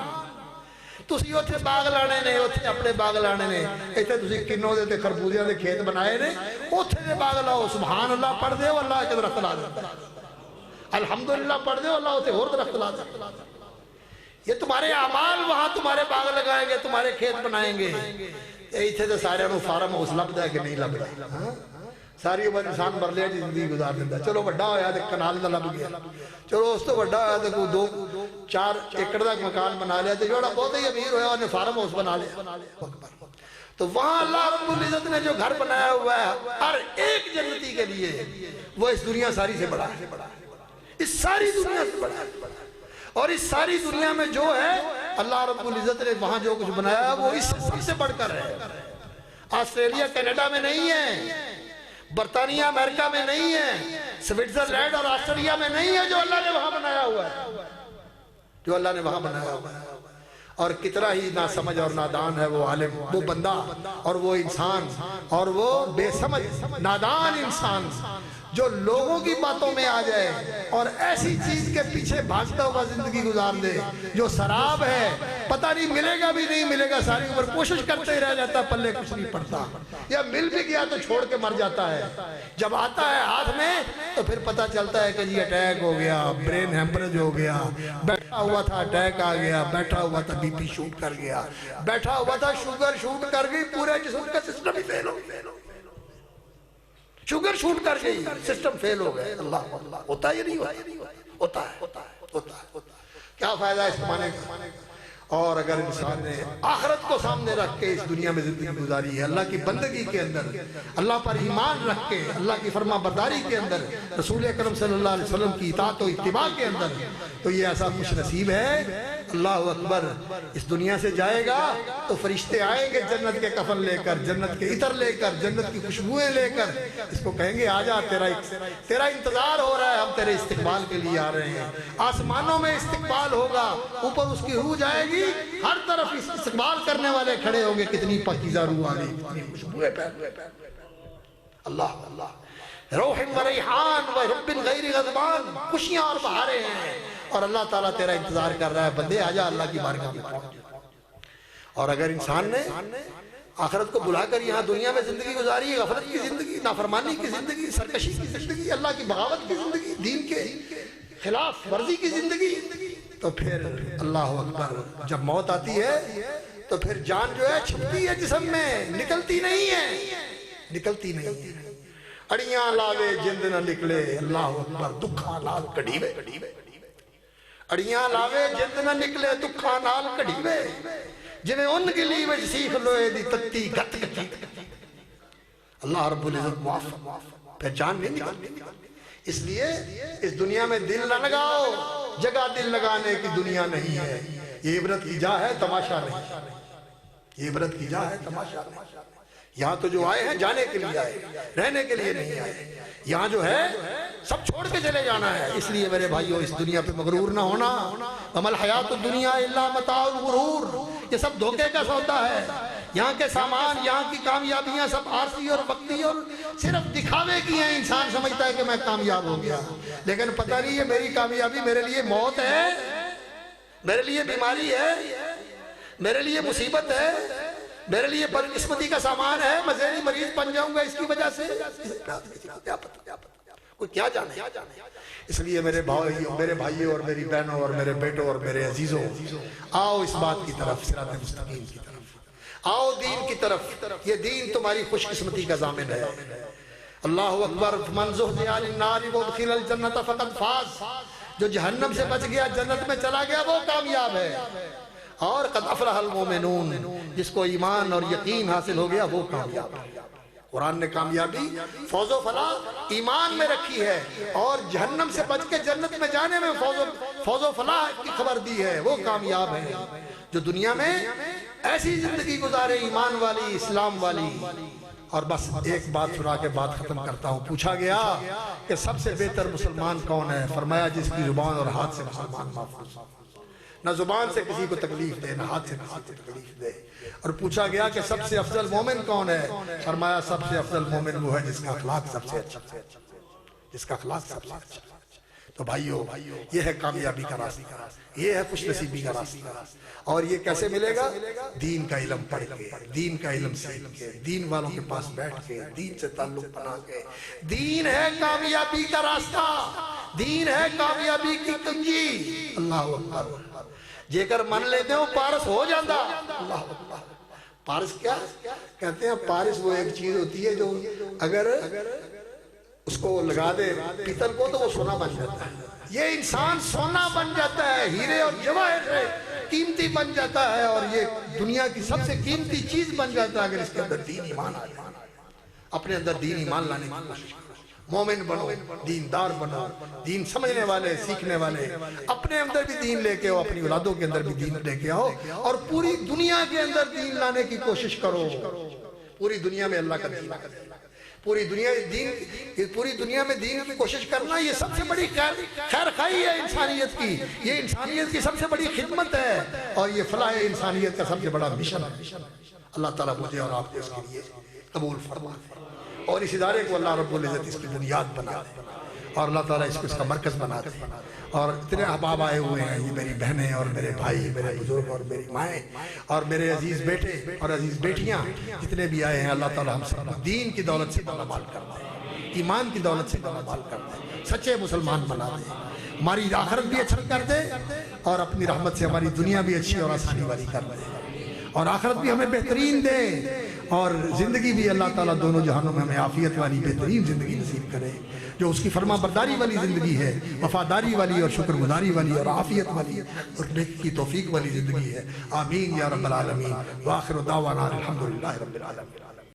تسی اوتھے باغ لانے نے، اوتھے اپنے باغ لانے نے، ایتھے تسی کنوں دے تے خربوزیاں دے کھیت بنائے نے، اوتھے دے باغ لاؤ، سبحان اللہ پڑھ دے اللہ کے درخت لا دے، الحمدللہ پڑھ دے اللہ ہوتے اور درخت لا دے۔ یہ تمہارے اعمال وہاں تمہارے باغ لگائیں گے، تمہارے کھیت بنائیں گے۔ ایتھے تو سارے انہوں فارم ہاؤس لب دے کہ نہیں لب دے، ساری عمر انسان مر لیا جی زندگی گزار دیتا، چلو بڑا ہویا تو کنال دا لب گیا، چلو اس تو بڑا ہویا تو کوئی 2-4 ایکڑ دا مکان بنا لیا، تو جوڑا بہت ہی امیر ہویا انہیں فارم ہاؤس بنا لیا۔ تو وہاں اللہ رب العزت نے جو گھر بنایا ہوا ہے ہر ایک جنتی کے لیے، وہ اس دنیا ساری سے بڑا ہے، اس ساری دنیا سے بڑا ہے، اور اس ساری دنیا میں جو ہے اللہ رب العزت نے وہاں جو کچھ بنایا ہے وہ اس سے سب سے بڑھ کر ہے۔ آسٹریلیا کینیڈا میں نہیں ہے، برطانیہ امریکہ میں نہیں ہے، سوئٹزرلینڈ اور آسٹریلیا میں نہیں ہے، جو اللہ نے وہاں بنایا ہوا ہے، جو اللہ نے وہاں بنایا ہوا ہے۔ اور کتنا ہی نہ سمجھ اور نادان ہے وہ عالم، وہ بندہ اور وہ انسان اور وہ بے سمجھ نادان انسان جو لوگوں کی باتوں میں آ جائے اور ایسی چیز کے پیچھے بھاگتا ہوا زندگی گزار دے جو سراب ہے، پتہ نہیں ملے گا بھی نہیں ملے گا، ساری عمر کوشش کرتے ہی رہ جاتا، پلے کچھ نہیں پڑتا، یا مل بھی گیا تو چھوڑ کے مر جاتا ہے، جب آتا ہے ہاتھ میں تو پھر پتہ چلتا ہے کہ جی اٹیک ہو گیا، برین ہیمپریج ہو گیا، بیٹھا ہوا تھا اٹیک آ گیا، بیٹھا ہوا تھا بی پی شوٹ کر گیا، بیٹھا ہوا تھا شوگر شوٹ کر گئی، پورے جسم کا سسٹم ہی فیل ہو گیا، شوگر شوٹ کر گئی، سسٹم فیل ہو گئے۔ اللہ اللہ ہوتا ہی نہیں ہوتا ہے۔ کیا فائدہ اس زمانے کا؟ اور اگر انسان نے آخرت کو سامنے رکھ کے اس دنیا میں زندگی گزاری ہے، اللہ کی بندگی کے اندر، اللہ پر ایمان رکھ کے، اللہ کی فرما برداری کے اندر، رسول اکرم صلی اللہ علیہ وسلم کی اطاعت و اتباع کے اندر، تو یہ ایسا خوش نصیب ہے۔ اللہ اکبر، اس دنیا سے جائے گا تو فرشتے آئیں گے جنت کے کفن لے کر، جنت کے عطر لے کر، جنت کی خوشبوئیں لے کر، اس کو کہیں گے آجا، تیرا انتظار ہو رہا ہے، ہم تیرے استقبال کے لیے آ رہے ہیں۔ آسمانوں میں استقبال ہوگا، اوپر اس کی روح جائے گی، ہر طرف استقبال کرنے والے کھڑے ہوں گے، کتنی پاکیزہ روح آ گئی، کتنی خوشبوئیں پھیل۔ اللہ اللہ، روح و ریحان و رب غیر غضبان، خوشیاں اور بہاریں ہیں، اور اللہ تعالیٰ تیرا انتظار کر رہا ہے، بندے آجا اللہ کی بارگاہ میں پہنچ۔ اور اگر انسان نے آخرت کو بلا کر یہاں دنیا میں زندگی گزاری، غفلت کی زندگی، نافرمانی کی زندگی، سرکشی کی زندگی، اللہ کی بغاوت کی زندگی، دین کے خلاف ورزی کی زندگی، تو پھر اللہ اکبر، جب موت آتی ہے تو پھر جان جو ہے چھپتی ہے جسم میں، نکلتی نہیں ہے۔ اڑیاں لاوے جند نہ نکلے، اللہ اکبر، دکھاں نال کڑھیوے، اڑیاں لاوے جند نہ نکلے، دکھاں نال کڑھیوے، جنہیں ان گلی وچ سیکھ لوئے دی تتی گت گتی۔ اللہ رب العزت معاف، پھر جان نہیں نکلتی۔ اس لیے اس دنیا میں دل نہ لگاؤ، جگہ دل لگانے کی دنیا نہیں ہے، یہ عبرت کی جا ہے، تماشا نہیں، یہ عبرت کی جا ہے، تماشا نہیں۔ یہاں تو جو آئے ہیں جانے کے لیے آئے، رہنے کے لیے نہیں آئے، یہاں جو ہے سب چھوڑ کے چلے جانا ہے۔ اس لیے میرے بھائیوں، اس دنیا پہ مغرور نہ ہونا، وَمَا الْحَيَاةُ الدُّنْيَا إِلَّا مَتَاعُ الْغُرُورِ، یہ سب دھوکے کا سودا ہے۔ یہاں کے سامان، یہاں کی کامیابیاں سب عارضی اور وقتی اور صرف دکھاوے کی ہیں۔ انسان سمجھتا ہے کہ میں کامیاب ہو گیا، لیکن پتہ نہیں یہ میری کامیابی میرے لیے موت ہے، میرے لیے بیماری ہے، میرے لیے مصیبت ہے، میرے لیے بدقسمتی کا سامان ہے، میں ذہنی مریض بن جاؤں گا اس کی وجہ سے، کیا پتہ، کوئی کیا جانے۔ اس لیے میرے بھائیوں اور میری بہنوں اور میرے بیٹوں اور میرے عزیزوں، آؤ اس بات کی طرف، صراط مستقیم کی طرف آؤ، دین کی طرف۔ یہ دین تمہاری خوش قسمتی کا ضامن ہے۔ اللہ اکبر، من زحزح عن النار وادخل الجنۃ فقد فاز، جو جہنم سے بچ گیا، جنت میں چلا گیا، وہ کامیاب ہے۔ اور قد افلح المومنون، جس کو ایمان اور یقین حاصل ہو گیا وہ کامیاب ہے۔ قرآن نے کامیابی، فوز و فلاح ایمان میں رکھی ہے، اور جہنم سے بچ کے جنت میں جانے میں فوز و فلاح کی خبر دی ہے، وہ کامیاب ہے۔ جو دنیا میں ایسی زندگی گزارے، ایمان والی، اسلام والی۔ اور بس ایک بات سنا کے بات ختم کرتا ہوں۔ پوچھا گیا کہ سب سے بہتر مسلمان کون ہے؟ فرمایا جس کی زبان اور ہاتھ سے مسلمان محفوظ، نہ زبان سے کسی کو تکلیف دے، نہ ہاتھ سے کسی کو تکلیف دے۔ اور پوچھا گیا کہ سب سے افضل مومن کون ہے؟ فرمایا سب سے افضل مومن وہ ہے جس کا اخلاق سب سے اچھا، جس کا اخلاق سب سے اچھا۔ تو بھائیو، یہ ہے کامیابی کا راستہ، یہ ہے خوش نصیبی کا راستہ۔ اور یہ کیسے ملے گا؟ دین کا علم پڑھ کے، دین کا علم سیکھ کے، دین والوں کے پاس بیٹھ کے، دین سے تعلق بنا کے۔ دین ہے کامیابی کا راستہ، دین ہے کامیابی کی کنجی۔ اللہ اکبر، جے کر من لیتے ہو پارس ہو جاندہ۔ اللہ اکبر، پارس کیا کہتے ہیں؟ پارس وہ ایک چیز ہوتی ہے جو اگر اس کو لگا دے پیتل کو تو وہ سونا بن جاتا ہے۔ یہ انسان سونا بن جاتا ہے، ہیرے اور جواہر سے قیمتی بن جاتا ہے، اور یہ دنیا کی سب سے قیمتی چیز بن جاتا ہے اگر اس کے اندر دین ایمان آ جائے۔ اپنے اندر دین ایمان لانے کی کوشش کرو، مومن بنو، دیندار بنو، دین سمجھنے والے، سیکھنے والے۔ اپنے اندر بھی دین لے کے آؤ، اپنی اولادوں کے اندر بھی دین لے کے آؤ، اور پوری دنیا کے اندر دین لانے کی کوشش کرو۔ پوری دنیا میں اللہ کا دین، پوری دنیا میں دین کی کوشش کرنا، یہ سب سے بڑی خیر خواہی ہے انسانیت کی، یہ انسانیت کی سب سے بڑی خدمت ہے، اور یہ فلاح انسانیت کا سب سے بڑا مشن ہے۔ اللہ تعالیٰ مجھے اور آپ کو اس کے لیے قبول فرمائے۔ اور اس ادارے کو اللہ رب العزت اس کی بنیاد بنا دے اور اللہ تعالیٰ اس کو اس کا مرکز بنا دے. اور اتنے احباب آئے ہوئے ہیں، یہ میری بہنیں اور میرے بھائی، میرے بزرگ اور میری مائیں اور میرے عزیز بیٹے اور عزیز بیٹیاں جتنے بھی آئے ہیں، اللہ تعالیٰ ہم سب کو دین کی دولت سے مالامال کر دے، ایمان کی دولت سے مالامال کر دے، سچے مسلمان بنا دے، ہماری آخرت بھی اچھی کر دے اور اپنی رحمت سے ہماری دنیا بھی اچھی اور آسانی والی کر دے اور آخرت بھی ہمیں بہترین دے اور زندگی بھی اللہ تعالیٰ دونوں جہانوں میں ہمیں عافیت والی بہترین زندگی نصیب کرے، جو اس کی فرما برداری والی زندگی ہے، وفاداری والی اور شکر گزاری والی اور عافیت والی اور نیکی کی توفیق والی زندگی ہے. آمین یا رب العالمین. وآخر دعوانا الحمدللہ رب العالمین.